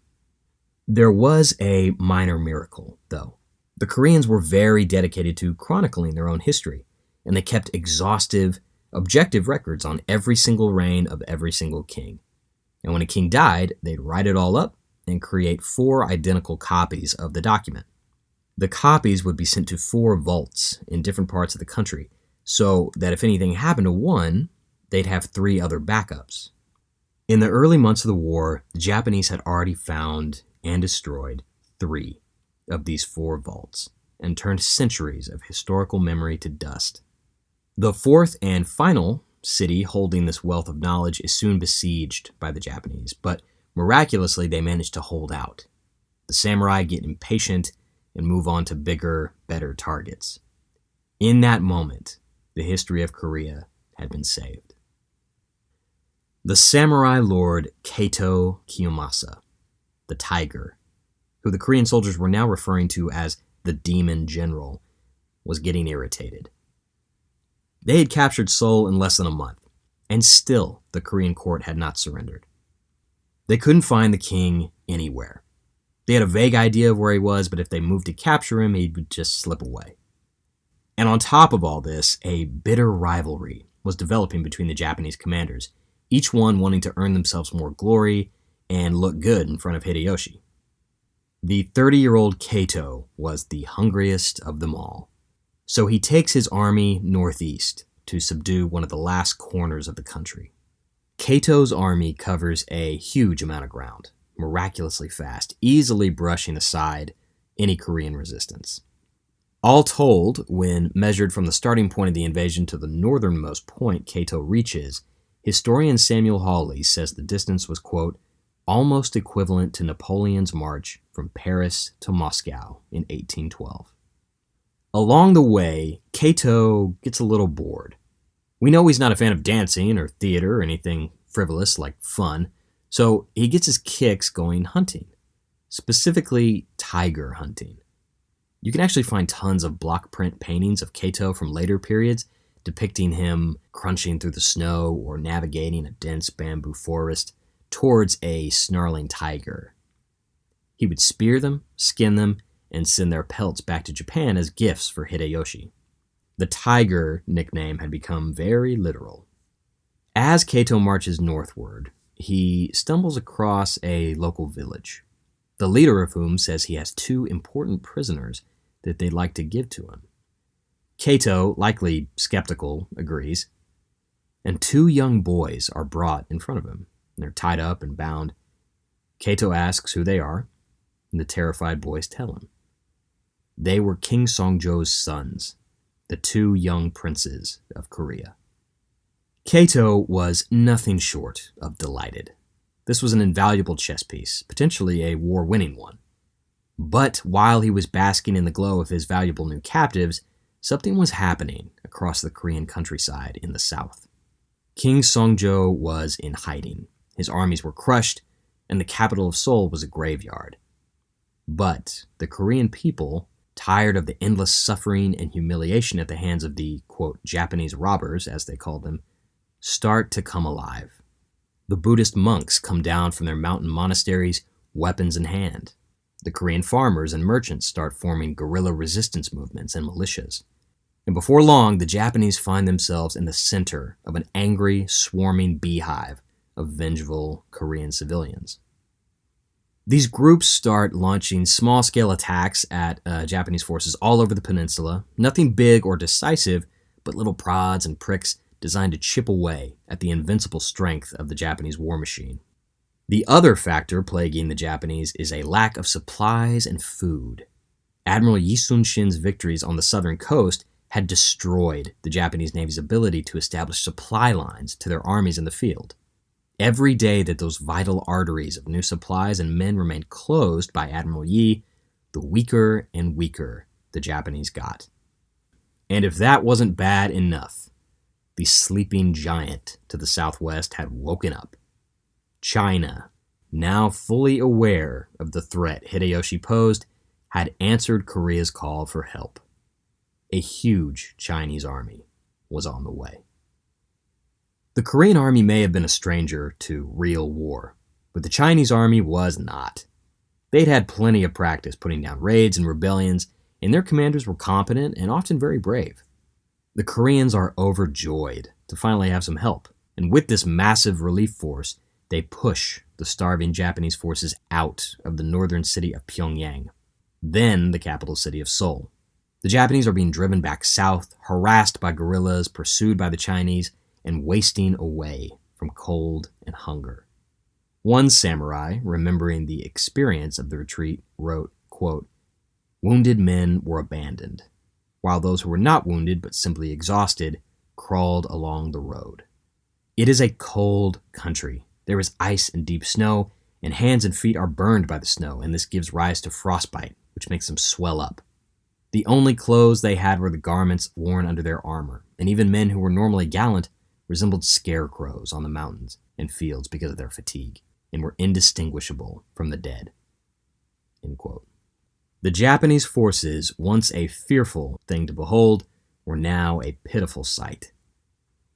S2: There was a minor miracle, though. The Koreans were very dedicated to chronicling their own history, and they kept exhaustive, objective records on every single reign of every single king. And when a king died, they'd write it all up and create 4 identical copies of the document. The copies would be sent to 4 vaults in different parts of the country, so that if anything happened to one, they'd have 3 other backups. In the early months of the war, the Japanese had already found and destroyed 3 of these 4 vaults, and turned centuries of historical memory to dust. The 4th and final city holding this wealth of knowledge is soon besieged by the Japanese, but miraculously they manage to hold out. The samurai get impatient and move on to bigger, better targets. In that moment, the history of Korea had been saved. The samurai lord Kato Kiyomasa, the tiger, who the Korean soldiers were now referring to as the demon general, was getting irritated. They had captured Seoul in less than a month, and still the Korean court had not surrendered. They couldn't find the king anywhere. They had a vague idea of where he was, but if they moved to capture him, he would just slip away. And on top of all this, a bitter rivalry was developing between the Japanese commanders, each one wanting to earn themselves more glory and look good in front of Hideyoshi. The 30-year-old Kato was the hungriest of them all. So he takes his army northeast to subdue one of the last corners of the country. Kato's army covers a huge amount of ground, miraculously fast, easily brushing aside any Korean resistance. All told, when measured from the starting point of the invasion to the northernmost point Kato reaches, historian Samuel Hawley says the distance was, quote, almost equivalent to Napoleon's march from Paris to Moscow in 1812. Along the way, Kato gets a little bored. We know he's not a fan of dancing or theater or anything frivolous like fun, so he gets his kicks going hunting, specifically tiger hunting. You can actually find tons of block print paintings of Kato from later periods depicting him crunching through the snow or navigating a dense bamboo forest towards a snarling tiger. He would spear them, skin them, and send their pelts back to Japan as gifts for Hideyoshi. The tiger nickname had become very literal. As Kato marches northward, he stumbles across a local village, the leader of whom says he has 2 important prisoners that they'd like to give to him. Kato, likely skeptical, agrees, and 2 young boys are brought in front of him. They're tied up and bound. Kato asks who they are, and the terrified boys tell him. They were King Songjo's sons, the 2 young princes of Korea. Kato was nothing short of delighted. This was an invaluable chess piece, potentially a war-winning one. But while he was basking in the glow of his valuable new captives, something was happening across the Korean countryside in the south. King Songjo was in hiding. His armies were crushed, and the capital of Seoul was a graveyard. But the Korean people, tired of the endless suffering and humiliation at the hands of the, quote, Japanese robbers, as they called them, start to come alive. The Buddhist monks come down from their mountain monasteries, weapons in hand. The Korean farmers and merchants start forming guerrilla resistance movements and militias. And before long, the Japanese find themselves in the center of an angry, swarming beehive of vengeful Korean civilians. These groups start launching small-scale attacks at Japanese forces all over the peninsula. Nothing big or decisive, but little prods and pricks designed to chip away at the invincible strength of the Japanese war machine. The other factor plaguing the Japanese is a lack of supplies and food. Admiral Yi Sun-shin's victories on the southern coast had destroyed the Japanese Navy's ability to establish supply lines to their armies in the field. Every day that those vital arteries of new supplies and men remained closed by Admiral Yi, the weaker and weaker the Japanese got. And if that wasn't bad enough, the sleeping giant to the southwest had woken up. China, now fully aware of the threat Hideyoshi posed, had answered Korea's call for help. A huge Chinese army was on the way. The Korean army may have been a stranger to real war, but the Chinese army was not. They'd had plenty of practice putting down raids and rebellions, and their commanders were competent and often very brave. The Koreans are overjoyed to finally have some help, and with this massive relief force, they push the starving Japanese forces out of the northern city of Pyongyang, then the capital city of Seoul. The Japanese are being driven back south, harassed by guerrillas, pursued by the Chinese, and wasting away from cold and hunger. One samurai, remembering the experience of the retreat, wrote, quote, "Wounded men were abandoned, while those who were not wounded but simply exhausted crawled along the road. It is a cold country. There is ice and deep snow, and hands and feet are burned by the snow, and this gives rise to frostbite, which makes them swell up. The only clothes they had were the garments worn under their armor, and even men who were normally gallant resembled scarecrows on the mountains and fields because of their fatigue, and were indistinguishable from the dead." End quote. The Japanese forces, once a fearful thing to behold, were now a pitiful sight.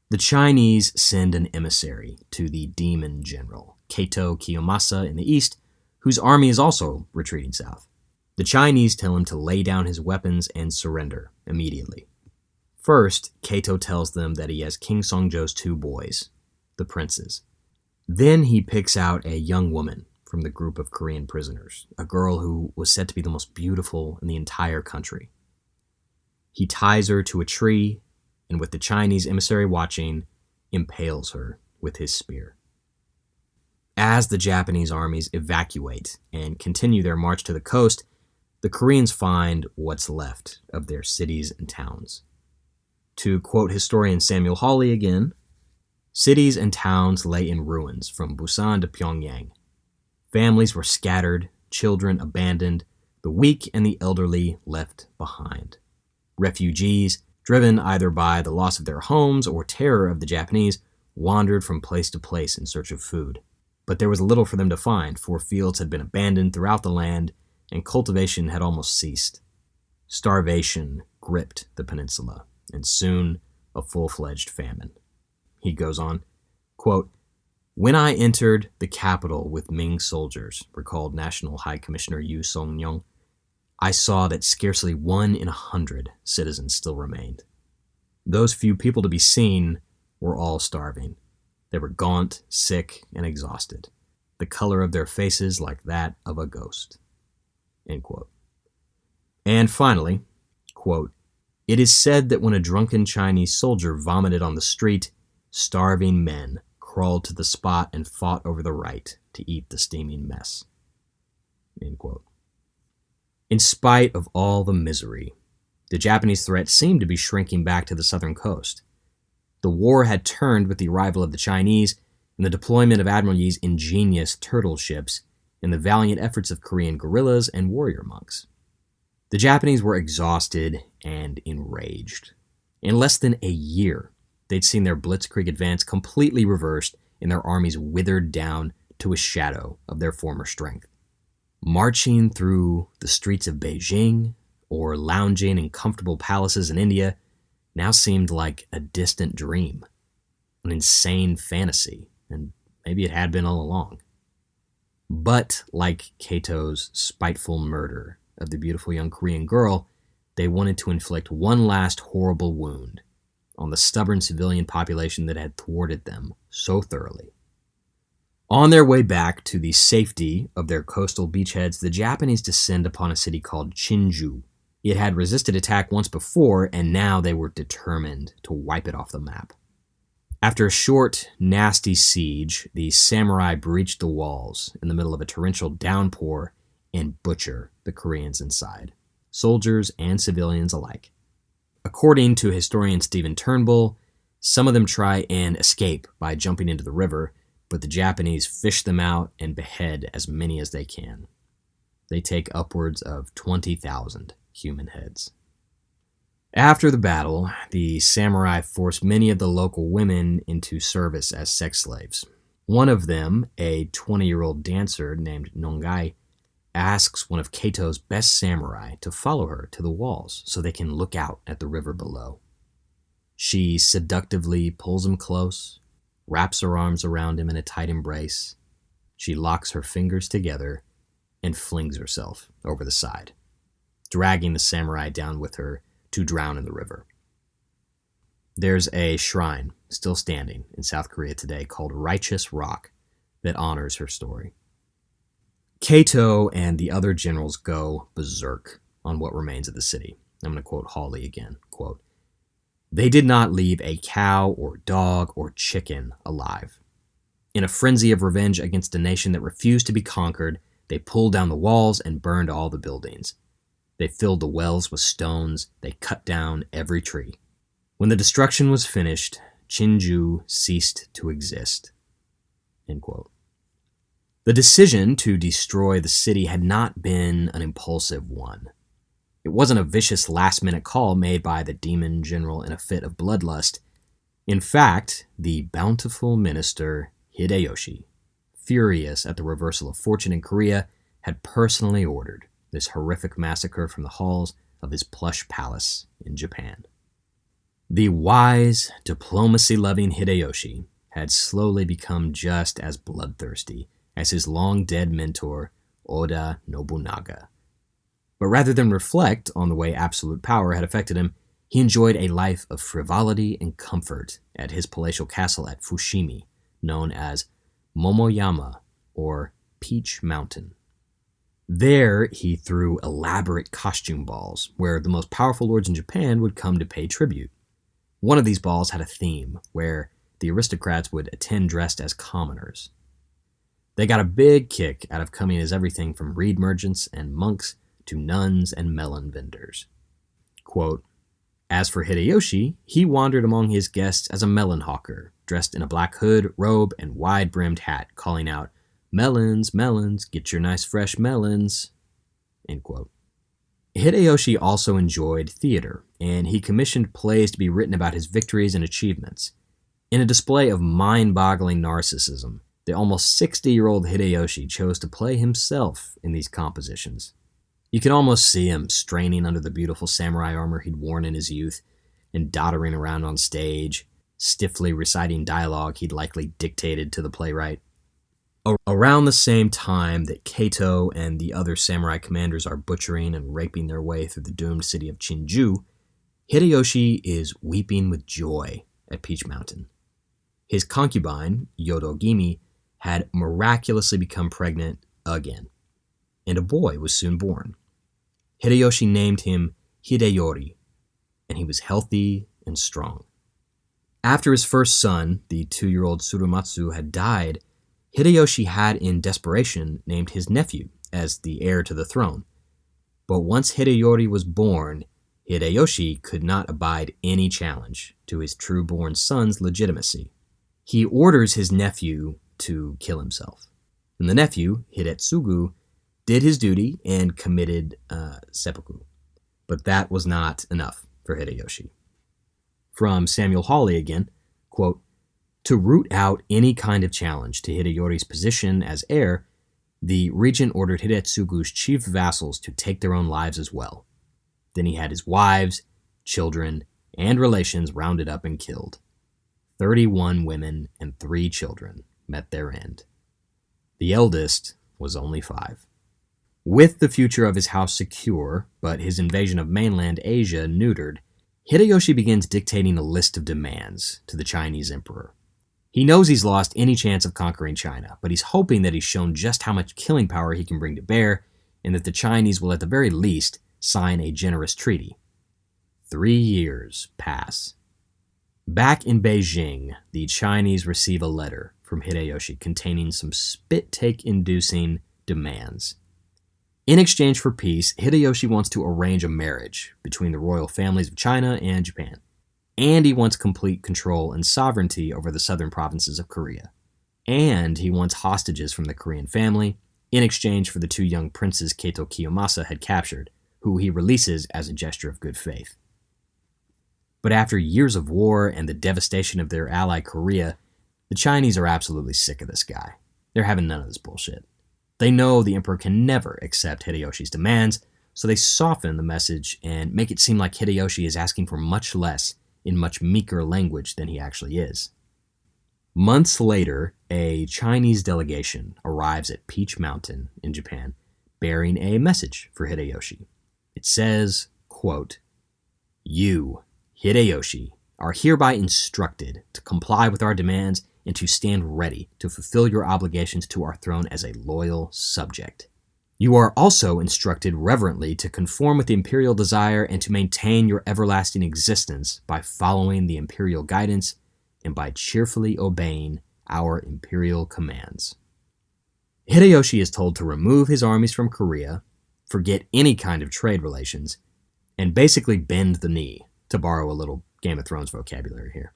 S2: The Chinese send an emissary to the demon general, Kato Kiyomasa in the east, whose army is also retreating south. The Chinese tell him to lay down his weapons and surrender immediately. First, Kato tells them that he has King Songjo's 2 boys, the princes. Then he picks out a young woman from the group of Korean prisoners, a girl who was said to be the most beautiful in the entire country. He ties her to a tree, and with the Chinese emissary watching, impales her with his spear. As the Japanese armies evacuate and continue their march to the coast, the Koreans find what's left of their cities and towns. To quote historian Samuel Hawley again, cities and towns lay in ruins from Busan to Pyongyang. Families were scattered, children abandoned, the weak and the elderly left behind. Refugees, driven either by the loss of their homes or terror of the Japanese, wandered from place to place in search of food. But there was little for them to find, for fields had been abandoned throughout the land, and cultivation had almost ceased. Starvation gripped the peninsula, and soon a full-fledged famine. He goes on, quote, "When I entered the capital with Ming soldiers," recalled National High Commissioner Yu Song-myung, "I saw that scarcely 1 in 100 citizens still remained. Those few people to be seen were all starving. They were gaunt, sick, and exhausted, the color of their faces like that of a ghost." End quote. And finally, quote, "It is said that when a drunken Chinese soldier vomited on the street, starving men crawled to the spot and fought over the right to eat the steaming mess." End quote. In spite of all the misery, the Japanese threat seemed to be shrinking back to the southern coast. The war had turned with the arrival of the Chinese and the deployment of Admiral Yi's ingenious turtle ships and the valiant efforts of Korean guerrillas and warrior monks. The Japanese were exhausted and enraged. In less than a year, they'd seen their blitzkrieg advance completely reversed and their armies withered down to a shadow of their former strength. Marching through the streets of Beijing or lounging in comfortable palaces in India now seemed like a distant dream, an insane fantasy, and maybe it had been all along. But like Kato's spiteful murder of the beautiful young Korean girl, they wanted to inflict one last horrible wound on the stubborn civilian population that had thwarted them so thoroughly. On their way back to the safety of their coastal beachheads, the Japanese descend upon a city called Chinju. It had resisted attack once before, and now they were determined to wipe it off the map. After a short, nasty siege, the samurai breach the walls in the middle of a torrential downpour and butcher the Koreans inside, soldiers and civilians alike. According to historian Stephen Turnbull, some of them try and escape by jumping into the river, but the Japanese fish them out and behead as many as they can. They take upwards of 20,000 human heads. After the battle, the samurai forced many of the local women into service as sex slaves. One of them, a 20-year-old dancer named Nongai, asks one of Kato's best samurai to follow her to the walls so they can look out at the river below. She seductively pulls him close, wraps her arms around him in a tight embrace. She locks her fingers together and flings herself over the side, dragging the samurai down with her to drown in the river. There's a shrine still standing in South Korea today called Righteous Rock that honors her story. Kato and the other generals go berserk on what remains of the city. I'm going to quote Hawley again, quote, "They did not leave a cow or dog or chicken alive. In a frenzy of revenge against a nation that refused to be conquered, they pulled down the walls and burned all the buildings. They filled the wells with stones. They cut down every tree. When the destruction was finished, Chinju ceased to exist." End quote. The decision to destroy the city had not been an impulsive one. It wasn't a vicious last-minute call made by the demon general in a fit of bloodlust. In fact, the bountiful minister Hideyoshi, furious at the reversal of fortune in Korea, had personally ordered this horrific massacre from the halls of his plush palace in Japan. The wise, diplomacy-loving Hideyoshi had slowly become just as bloodthirsty as his long-dead mentor, Oda Nobunaga. But rather than reflect on the way absolute power had affected him, he enjoyed a life of frivolity and comfort at his palatial castle at Fushimi, known as Momoyama, or Peach Mountain. There, he threw elaborate costume balls, where the most powerful lords in Japan would come to pay tribute. One of these balls had a theme, where the aristocrats would attend dressed as commoners. They got a big kick out of coming as everything from reed merchants and monks to nuns and melon vendors. Quote, as for Hideyoshi, he wandered among his guests as a melon hawker, dressed in a black hood, robe, and wide-brimmed hat, calling out, "Melons, melons, get your nice fresh melons." End quote. Hideyoshi also enjoyed theater, and he commissioned plays to be written about his victories and achievements. In a display of mind-boggling narcissism, the almost 60-year-old Hideyoshi chose to play himself in these compositions. You can almost see him straining under the beautiful samurai armor he'd worn in his youth and doddering around on stage, stiffly reciting dialogue he'd likely dictated to the playwright. Around the same time that Kato and the other samurai commanders are butchering and raping their way through the doomed city of Chinju, Hideyoshi is weeping with joy at Peach Mountain. His concubine, Yodogimi, had miraculously become pregnant again, and a boy was soon born. Hideyoshi named him Hideyori, and he was healthy and strong. After his first son, the 2-year-old Tsurumatsu, had died, Hideyoshi had, in desperation, named his nephew as the heir to the throne. But once Hideyori was born, Hideyoshi could not abide any challenge to his true-born son's legitimacy. He orders his nephew to kill himself. And the nephew, Hidetsugu, did his duty and committed seppuku. But that was not enough for Hideyoshi. From Samuel Hawley again, quote, to root out any kind of challenge to Hideyori's position as heir, the regent ordered Hidetsugu's chief vassals to take their own lives as well. Then he had his wives, children, and relations rounded up and killed. 31 women and 3 children met their end. The eldest was only 5. With the future of his house secure, but his invasion of mainland Asia neutered, Hideyoshi begins dictating a list of demands to the Chinese emperor. He knows he's lost any chance of conquering China, but he's hoping that he's shown just how much killing power he can bring to bear, and that the Chinese will at the very least sign a generous treaty. 3 years pass. Back in Beijing, the Chinese receive a letter from Hideyoshi containing some spit-take-inducing demands. In exchange for peace, Hideyoshi wants to arrange a marriage between the royal families of China and Japan, and he wants complete control and sovereignty over the southern provinces of Korea. And he wants hostages from the Korean family in exchange for the 2 young princes Kato Kiyomasa had captured, who he releases as a gesture of good faith. But after years of war and the devastation of their ally Korea, the Chinese are absolutely sick of this guy. They're having none of this bullshit. They know the emperor can never accept Hideyoshi's demands, so they soften the message and make it seem like Hideyoshi is asking for much less in much meeker language than he actually is. Months later, a Chinese delegation arrives at Peach Mountain in Japan, bearing a message for Hideyoshi. It says, quote, "You, Hideyoshi, are hereby instructed to comply with our demands and to stand ready to fulfill your obligations to our throne as a loyal subject. You are also instructed reverently to conform with the imperial desire and to maintain your everlasting existence by following the imperial guidance and by cheerfully obeying our imperial commands." Hideyoshi is told to remove his armies from Korea, forget any kind of trade relations, and basically bend the knee, to borrow a little Game of Thrones vocabulary here.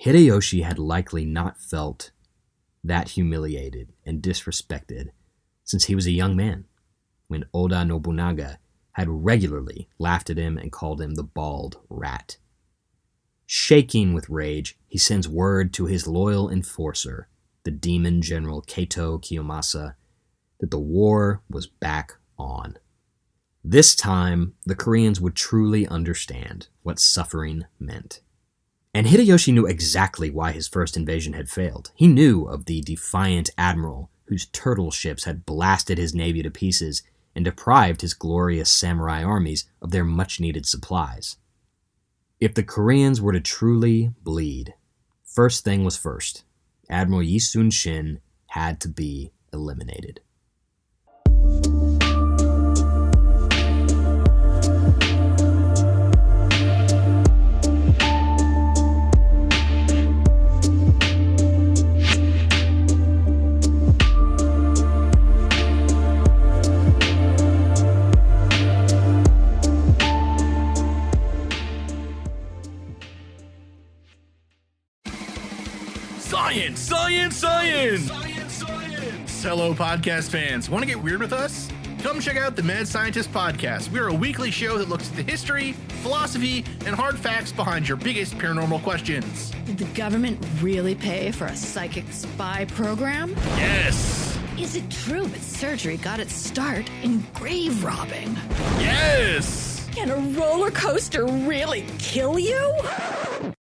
S2: Hideyoshi had likely not felt that humiliated and disrespected since he was a young man, when Oda Nobunaga had regularly laughed at him and called him the bald rat. Shaking with rage, he sends word to his loyal enforcer, the demon general Kato Kiyomasa, that the war was back on. This time, the Koreans would truly understand what suffering meant. And Hideyoshi knew exactly why his first invasion had failed. He knew of the defiant admiral whose turtle ships had blasted his navy to pieces and deprived his glorious samurai armies of their much-needed supplies. If the Koreans were to truly bleed, first thing was first. Admiral Yi Sun-shin had to be eliminated.
S4: Science! Science! Science! Science! Science! Hello, podcast fans. Want to get weird with us? Come check out the Mad Scientist Podcast. We're a weekly show that looks at the history, philosophy, and hard facts behind your biggest paranormal questions.
S5: Did the government really pay for a psychic spy program?
S4: Yes!
S5: Is it true that surgery got its start in grave robbing?
S4: Yes!
S5: Can a roller coaster really kill you?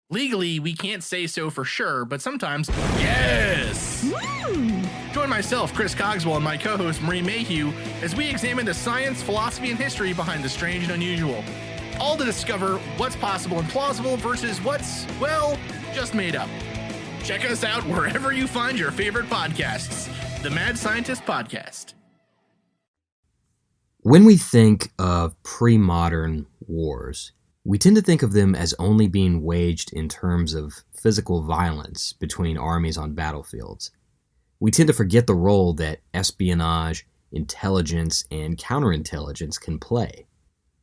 S4: Legally, we can't say so for sure, but sometimes, yes! Join myself, Chris Cogswell, and my co-host, Marie Mayhew, as we examine the science, philosophy, and history behind the strange and unusual. All to discover what's possible and plausible versus what's, well, just made up. Check us out wherever you find your favorite podcasts. The Mad Scientist Podcast.
S2: When we think of pre-modern wars, we tend to think of them as only being waged in terms of physical violence between armies on battlefields. We tend to forget the role that espionage, intelligence, and counterintelligence can play.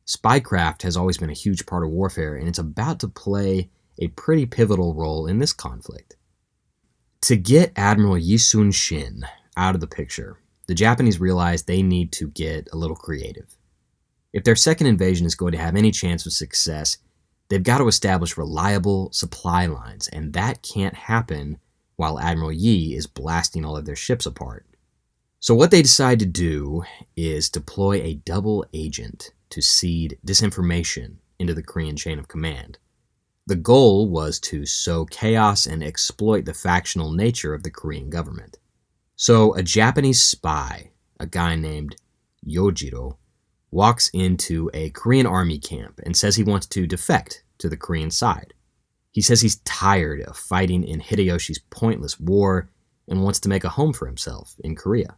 S2: Spycraft has always been a huge part of warfare, and it's about to play a pretty pivotal role in this conflict. To get Admiral Yi Sun-shin out of the picture, the Japanese realized they need to get a little creative. If their second invasion is going to have any chance of success, they've got to establish reliable supply lines, and that can't happen while Admiral Yi is blasting all of their ships apart. So what they decide to do is deploy a double agent to seed disinformation into the Korean chain of command. The goal was to sow chaos and exploit the factional nature of the Korean government. So a Japanese spy, a guy named Yojiro, walks into a Korean army camp and says he wants to defect to the Korean side. He says he's tired of fighting in Hideyoshi's pointless war and wants to make a home for himself in Korea.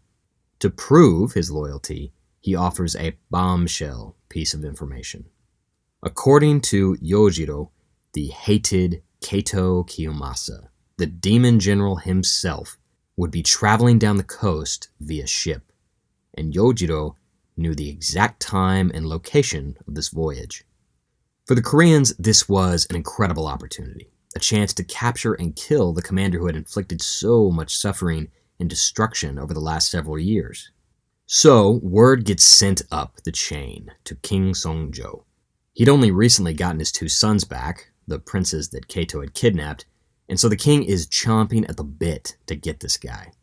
S2: To prove his loyalty, he offers a bombshell piece of information. According to Yojiro, the hated Kato Kiyomasa, the demon general himself, would be traveling down the coast via ship, and Yojiro knew the exact time and location of this voyage. For the Koreans, this was an incredible opportunity, a chance to capture and kill the commander who had inflicted so much suffering and destruction over the last several years. So, word gets sent up the chain to King Songjo. He'd only recently gotten his two sons back, the princes that Kato had kidnapped, and so the king is chomping at the bit to get this guy.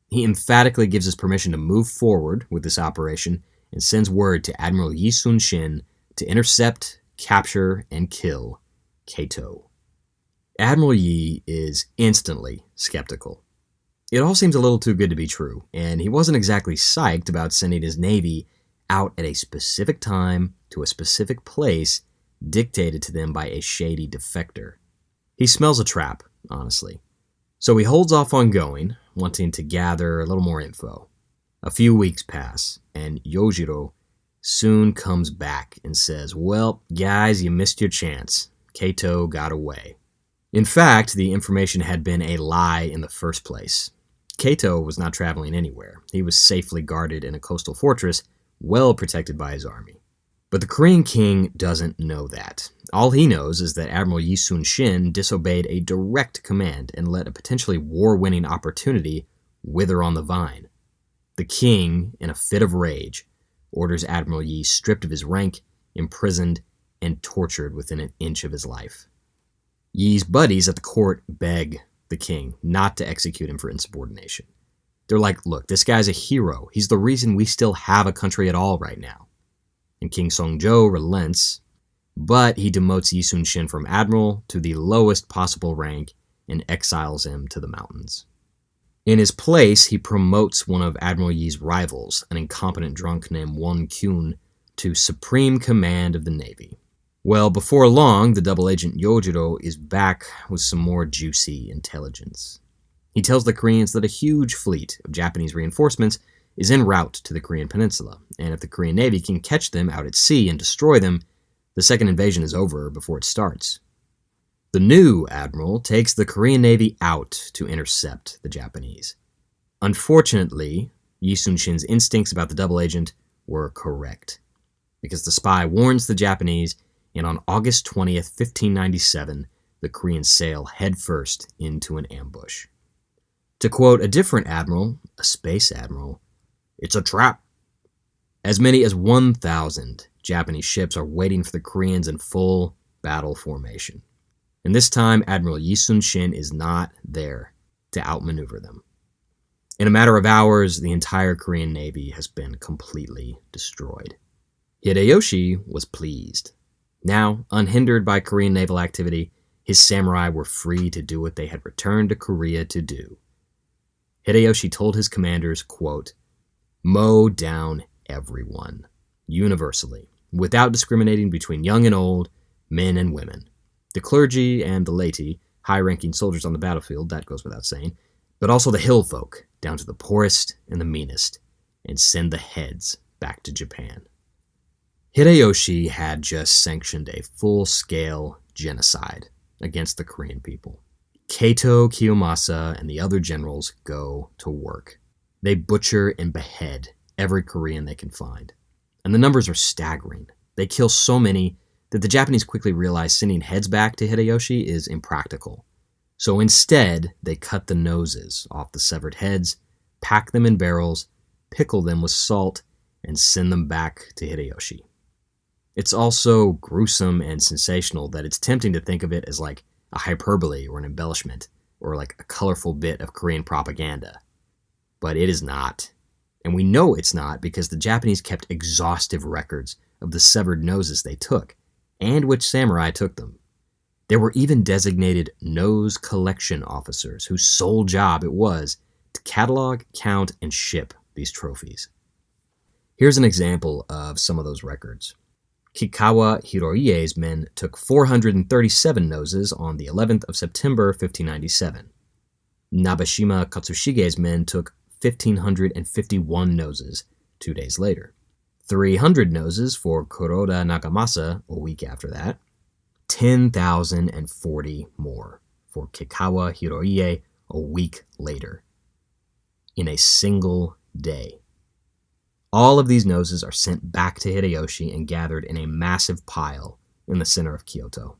S2: He emphatically gives us permission to move forward with this operation and sends word to Admiral Yi Sun-shin to intercept, capture, and kill Kato. Admiral Yi is instantly skeptical. It all seems a little too good to be true, and he wasn't exactly psyched about sending his navy out at a specific time to a specific place dictated to them by a shady defector. He smells a trap, honestly. So he holds off on going, wanting to gather a little more info. A few weeks pass, and Yojiro soon comes back and says, "Well, guys, you missed your chance. Kato got away." In fact, the information had been a lie in the first place. Kato was not traveling anywhere. He was safely guarded in a coastal fortress, well protected by his army. But the Korean king doesn't know that. All he knows is that Admiral Yi Sun-shin disobeyed a direct command and let a potentially war-winning opportunity wither on the vine. The king, in a fit of rage, orders Admiral Yi stripped of his rank, imprisoned, and tortured within an inch of his life. Yi's buddies at the court beg the king not to execute him for insubordination. They're like, "Look, this guy's a hero. He's the reason we still have a country at all right now." And King Songjo relents, but he demotes Yi Sun-shin from admiral to the lowest possible rank and exiles him to the mountains. In his place, he promotes one of Admiral Yi's rivals, an incompetent drunk named Won Kyun, to supreme command of the Navy. Well, before long, the double agent Yojiro is back with some more juicy intelligence. He tells the Koreans that a huge fleet of Japanese reinforcements is en route to the Korean peninsula, and if the Korean Navy can catch them out at sea and destroy them, the second invasion is over before it starts. The new admiral takes the Korean Navy out to intercept the Japanese. Unfortunately, Yi Sun-shin's instincts about the double agent were correct, because the spy warns the Japanese, and on August 20th, 1597, the Koreans sail headfirst into an ambush. To quote a different admiral, a space admiral, "It's a trap." As many as 1,000 Japanese ships are waiting for the Koreans in full battle formation. And this time, Admiral Yi Sun-shin is not there to outmaneuver them. In a matter of hours, the entire Korean Navy has been completely destroyed. Hideyoshi was pleased. Now, unhindered by Korean naval activity, his samurai were free to do what they had returned to Korea to do. Hideyoshi told his commanders, quote, "Mow down everyone, universally, without discriminating between young and old, men and women. The clergy and the laity, high-ranking soldiers on the battlefield, that goes without saying, but also the hill folk, down to the poorest and the meanest, and send the heads back to Japan." Hideyoshi had just sanctioned a full-scale genocide against the Korean people. Kato Kiyomasa and the other generals go to work. They butcher and behead every Korean they can find. And the numbers are staggering. They kill so many that the Japanese quickly realize sending heads back to Hideyoshi is impractical. So instead, they cut the noses off the severed heads, pack them in barrels, pickle them with salt, and send them back to Hideyoshi. It's also gruesome and sensational that it's tempting to think of it as like a hyperbole or an embellishment, or like a colorful bit of Korean propaganda. But it is not. And we know it's not because the Japanese kept exhaustive records of the severed noses they took, and which samurai took them. There were even designated nose collection officers whose sole job it was to catalog, count, and ship these trophies. Here's an example of some of those records. Kikawa Hiroie's men took 437 noses on the 11th of September, 1597. Nabeshima Katsushige's men took 1,551 noses 2 days later. 300 noses for Kuroda Nagamasa a week after that. 10,040 more for Kikawa Hiroie a week later. In a single day. All of these noses are sent back to Hideyoshi and gathered in a massive pile in the center of Kyoto.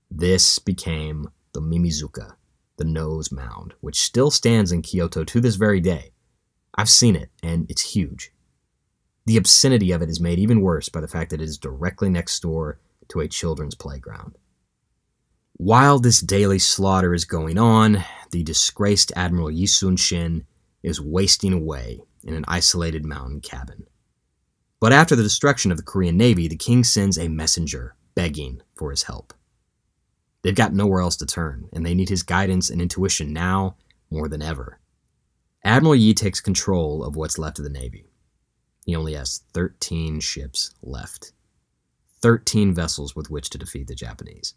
S2: This became the Mimizuka, the nose mound, which still stands in Kyoto to this very day. I've seen it, and it's huge. The obscenity of it is made even worse by the fact that it is directly next door to a children's playground. While this daily slaughter is going on, the disgraced Admiral Yi Sun-shin is wasting away in an isolated mountain cabin. But after the destruction of the Korean Navy, the king sends a messenger begging for his help. They've got nowhere else to turn, and they need his guidance and intuition now more than ever. Admiral Yi takes control of what's left of the Navy. He only has 13 ships left. 13 vessels with which to defeat the Japanese.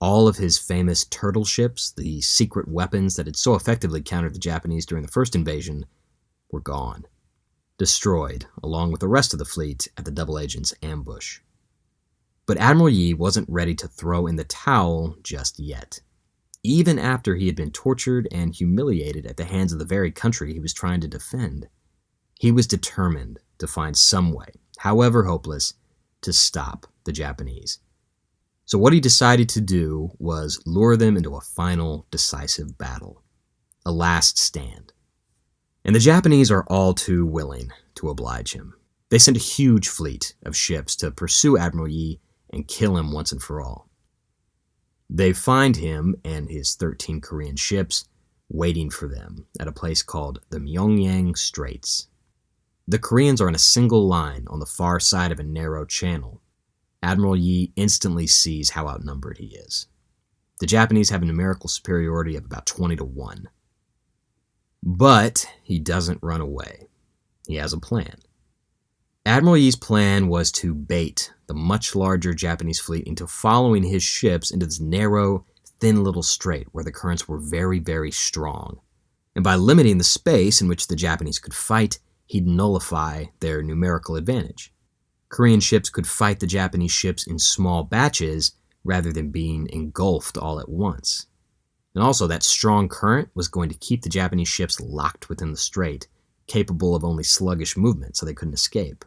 S2: All of his famous turtle ships, the secret weapons that had so effectively countered the Japanese during the first invasion, were gone, destroyed along with the rest of the fleet at the double agent's ambush. But Admiral Yi wasn't ready to throw in the towel just yet. Even after he had been tortured and humiliated at the hands of the very country he was trying to defend, he was determined to find some way, however hopeless, to stop the Japanese. So what he decided to do was lure them into a final, decisive battle, a last stand. And the Japanese are all too willing to oblige him. They sent a huge fleet of ships to pursue Admiral Yi and kill him once and for all. They find him and his 13 Korean ships waiting for them at a place called the Myeongyang Straits. The Koreans are in a single line on the far side of a narrow channel. Admiral Yi instantly sees how outnumbered he is. The Japanese have a numerical superiority of about 20-1. But he doesn't run away. He has a plan. Admiral Yi's plan was to bait the much larger Japanese fleet into following his ships into this narrow, thin little strait where the currents were very, very strong And by limiting the space in which the Japanese could fight, he'd nullify their numerical advantage. Korean ships could fight the Japanese ships in small batches rather than being engulfed all at once. And also, that strong current was going to keep the Japanese ships locked within the strait, capable of only sluggish movement so they couldn't escape.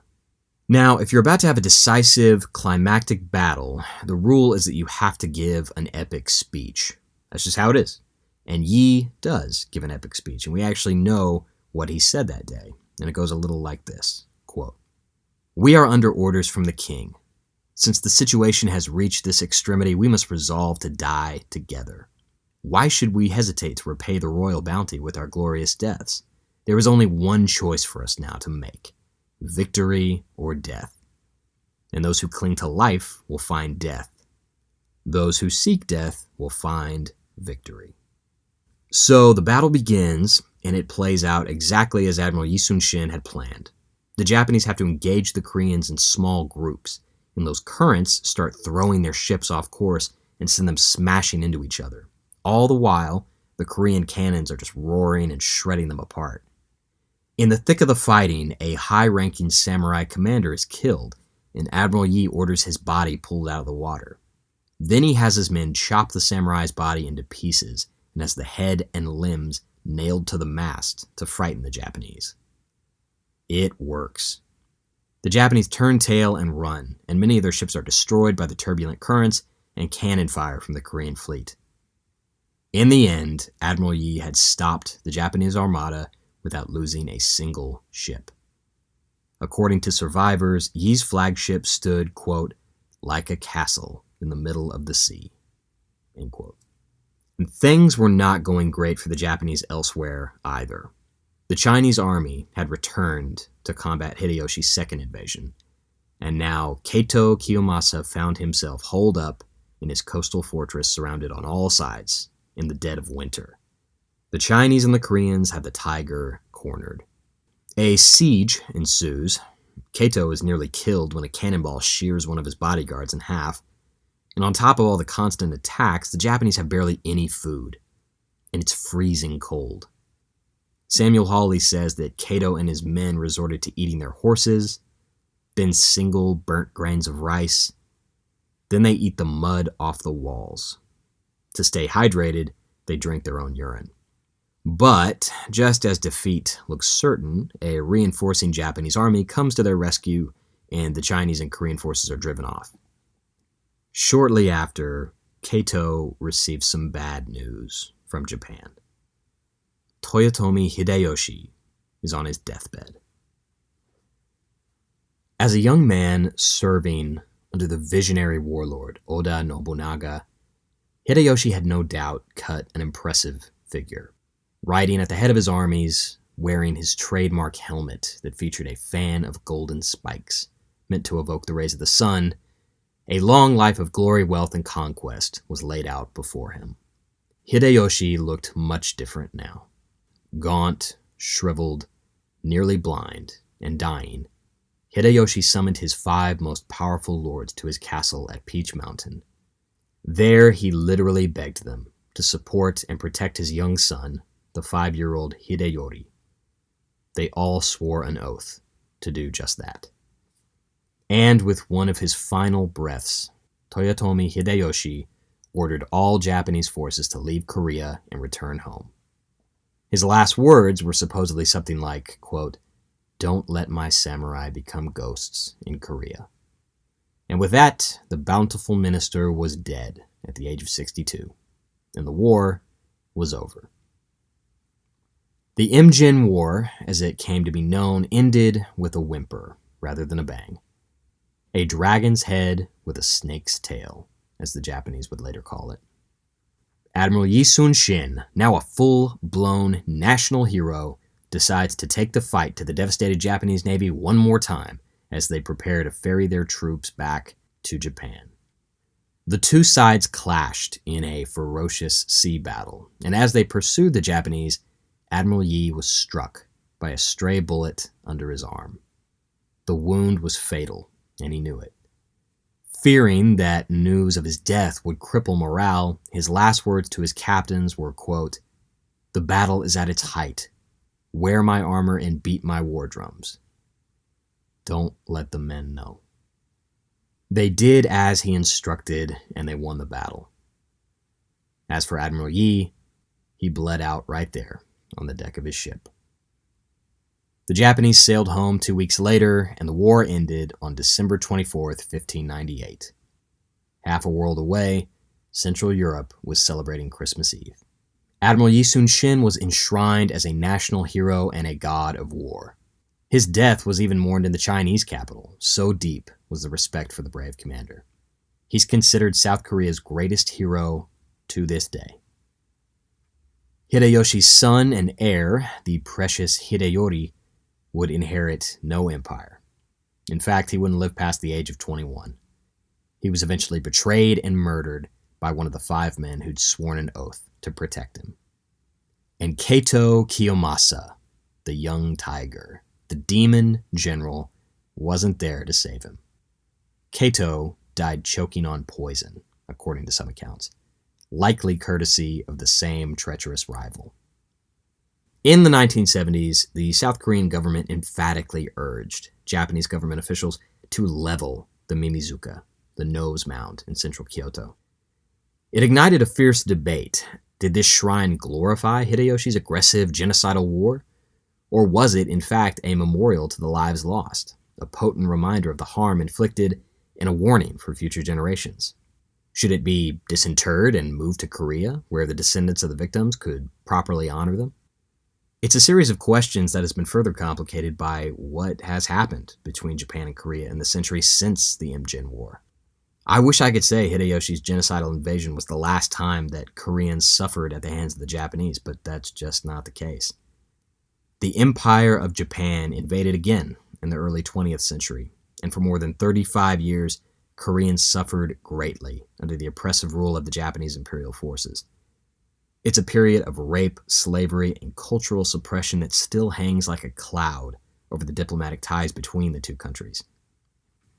S2: Now, if you're about to have a decisive, climactic battle, the rule is that you have to give an epic speech. That's just how it is. And Yi does give an epic speech, and we actually know what he said that day. And it goes a little like this, quote, "We are under orders from the king. Since the situation has reached this extremity, we must resolve to die together. Why should we hesitate to repay the royal bounty with our glorious deaths? There is only one choice for us now to make, victory or death. And those who cling to life will find death. Those who seek death will find victory." So the battle begins, and it plays out exactly as Admiral Yi Sun-shin had planned. The Japanese have to engage the Koreans in small groups, and those currents start throwing their ships off course and send them smashing into each other. All the while, the Korean cannons are just roaring and shredding them apart. In the thick of the fighting, a high-ranking samurai commander is killed, and Admiral Yi orders his body pulled out of the water. Then he has his men chop the samurai's body into pieces, and has the head and limbs nailed to the mast to frighten the Japanese. It works. The Japanese turn tail and run, and many of their ships are destroyed by the turbulent currents and cannon fire from the Korean fleet. In the end, Admiral Yi had stopped the Japanese armada without losing a single ship. According to survivors, Yi's flagship stood, quote, "like a castle in the middle of the sea," end quote. And things were not going great for the Japanese elsewhere either. The Chinese army had returned to combat Hideyoshi's second invasion, and now Kaito Kiyomasa found himself holed up in his coastal fortress surrounded on all sides in the dead of winter. The Chinese and the Koreans had the tiger cornered. A siege ensues. Kaito is nearly killed when a cannonball shears one of his bodyguards in half. And on top of all the constant attacks, the Japanese have barely any food, and it's freezing cold. Samuel Hawley says that Kaito and his men resorted to eating their horses, then single burnt grains of rice, then they eat the mud off the walls. To stay hydrated, they drink their own urine. But, just as defeat looks certain, a reinforcing Japanese army comes to their rescue, and the Chinese and Korean forces are driven off. Shortly after, Kaito receives some bad news from Japan. Toyotomi Hideyoshi is on his deathbed. As a young man serving under the visionary warlord Oda Nobunaga, Hideyoshi had no doubt cut an impressive figure, riding at the head of his armies, wearing his trademark helmet that featured a fan of golden spikes, meant to evoke the rays of the sun. A long life of glory, wealth, and conquest was laid out before him. Hideyoshi looked much different now. Gaunt, shriveled, nearly blind, and dying, Hideyoshi summoned his 5 most powerful lords to his castle at Peach Mountain. There he literally begged them to support and protect his young son, the 5-year-old Hideyori. They all swore an oath to do just that. And with one of his final breaths, Toyotomi Hideyoshi ordered all Japanese forces to leave Korea and return home. His last words were supposedly something like, quote, "Don't let my samurai become ghosts in Korea." And with that, the bountiful minister was dead at the age of 62, and the war was over. The Imjin War, as it came to be known, ended with a whimper rather than a bang. A dragon's head with a snake's tail, as the Japanese would later call it. Admiral Yi Sun-shin, now a full-blown national hero, decides to take the fight to the devastated Japanese Navy one more time as they prepare to ferry their troops back to Japan. The two sides clashed in a ferocious sea battle, and as they pursued the Japanese, Admiral Yi was struck by a stray bullet under his arm. The wound was fatal, and he knew it. Fearing that news of his death would cripple morale, his last words to his captains were, quote, The battle is at its height. Wear my armor and beat my war drums. Don't let the men know. They did as he instructed, and they won the battle. As for Admiral Yi, he bled out right there on the deck of his ship. The Japanese sailed home 2 weeks later, and the war ended on December 24th, 1598. Half a world away, Central Europe was celebrating Christmas Eve. Admiral Yi Sun-shin was enshrined as a national hero and a god of war. His death was even mourned in the Chinese capital, so deep was the respect for the brave commander. He's considered South Korea's greatest hero to this day. Hideyoshi's son and heir, the precious Hideyori, would inherit no empire. In fact, he wouldn't live past the age of 21. He was eventually betrayed and murdered by one of the 5 men who'd sworn an oath to protect him. And Kato Kiyomasa, the young tiger, the demon general, wasn't there to save him. Kato died choking on poison, according to some accounts, likely courtesy of the same treacherous rival. In the 1970s, the South Korean government emphatically urged Japanese government officials to level the Mimizuka, the nose mound in central Kyoto. It ignited a fierce debate. Did this shrine glorify Hideyoshi's aggressive genocidal war? Or was it, in fact, a memorial to the lives lost, a potent reminder of the harm inflicted, and a warning for future generations? Should it be disinterred and moved to Korea, where the descendants of the victims could properly honor them? It's a series of questions that has been further complicated by what has happened between Japan and Korea in the centuries since the Imjin War. I wish I could say Hideyoshi's genocidal invasion was the last time that Koreans suffered at the hands of the Japanese, but that's just not the case. The Empire of Japan invaded again in the early 20th century, and for more than 35 years, Koreans suffered greatly under the oppressive rule of the Japanese imperial forces. It's a period of rape, slavery, and cultural suppression that still hangs like a cloud over the diplomatic ties between the two countries.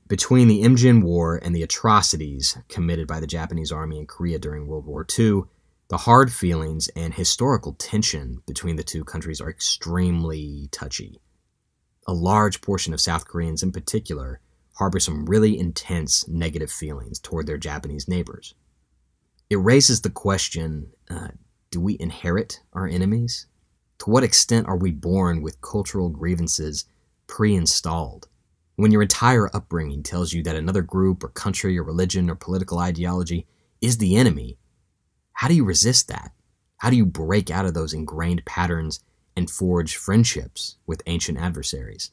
S2: Between the Imjin War and the atrocities committed by the Japanese army in Korea during World War II, the hard feelings and historical tension between the two countries are extremely touchy. A large portion of South Koreans in particular harbor some really intense negative feelings toward their Japanese neighbors. It raises the question, do we inherit our enemies? To what extent are we born with cultural grievances pre-installed? When your entire upbringing tells you that another group or country or religion or political ideology is the enemy, how do you resist that? How do you break out of those ingrained patterns and forge friendships with ancient adversaries?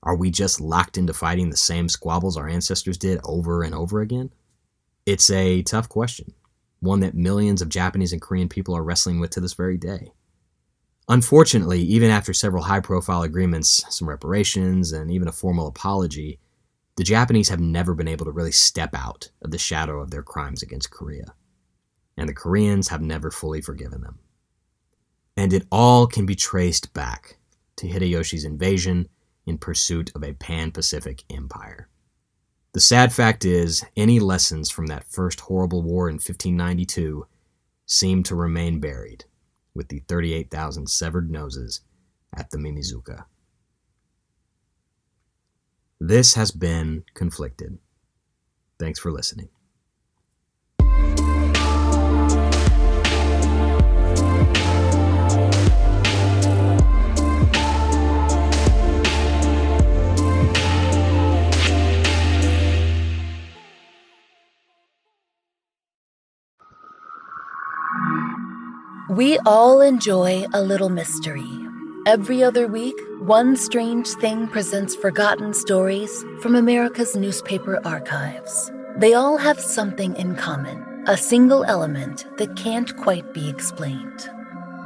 S2: Are we just locked into fighting the same squabbles our ancestors did over and over again? It's a tough question, one that millions of Japanese and Korean people are wrestling with to this very day. Unfortunately, even after several high-profile agreements, some reparations, and even a formal apology, the Japanese have never been able to really step out of the shadow of their crimes against Korea. And the Koreans have never fully forgiven them. And it all can be traced back to Hideyoshi's invasion in pursuit of a pan-Pacific empire. The sad fact is, any lessons from that first horrible war in 1592 seem to remain buried with the 38,000 severed noses at the Mimizuka. This has been Conflicted. Thanks for listening.
S6: We all enjoy a little mystery. Every other week, One Strange Thing presents forgotten stories from America's newspaper archives. They all have something in common, a single element that can't quite be explained.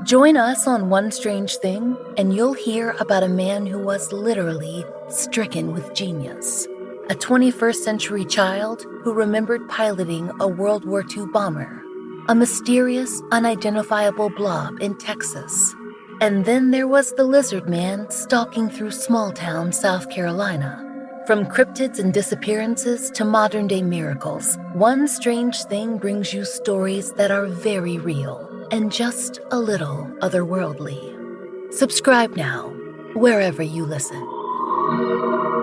S6: Join us on One Strange Thing, and you'll hear about a man who was literally stricken with genius. A 21st century child who remembered piloting a World War II bomber. A mysterious, unidentifiable blob in Texas. And then there was the lizard man stalking through small-town South Carolina. From cryptids and disappearances to modern-day miracles, One Strange Thing brings you stories that are very real. and just a little otherworldly. Subscribe now, wherever you listen.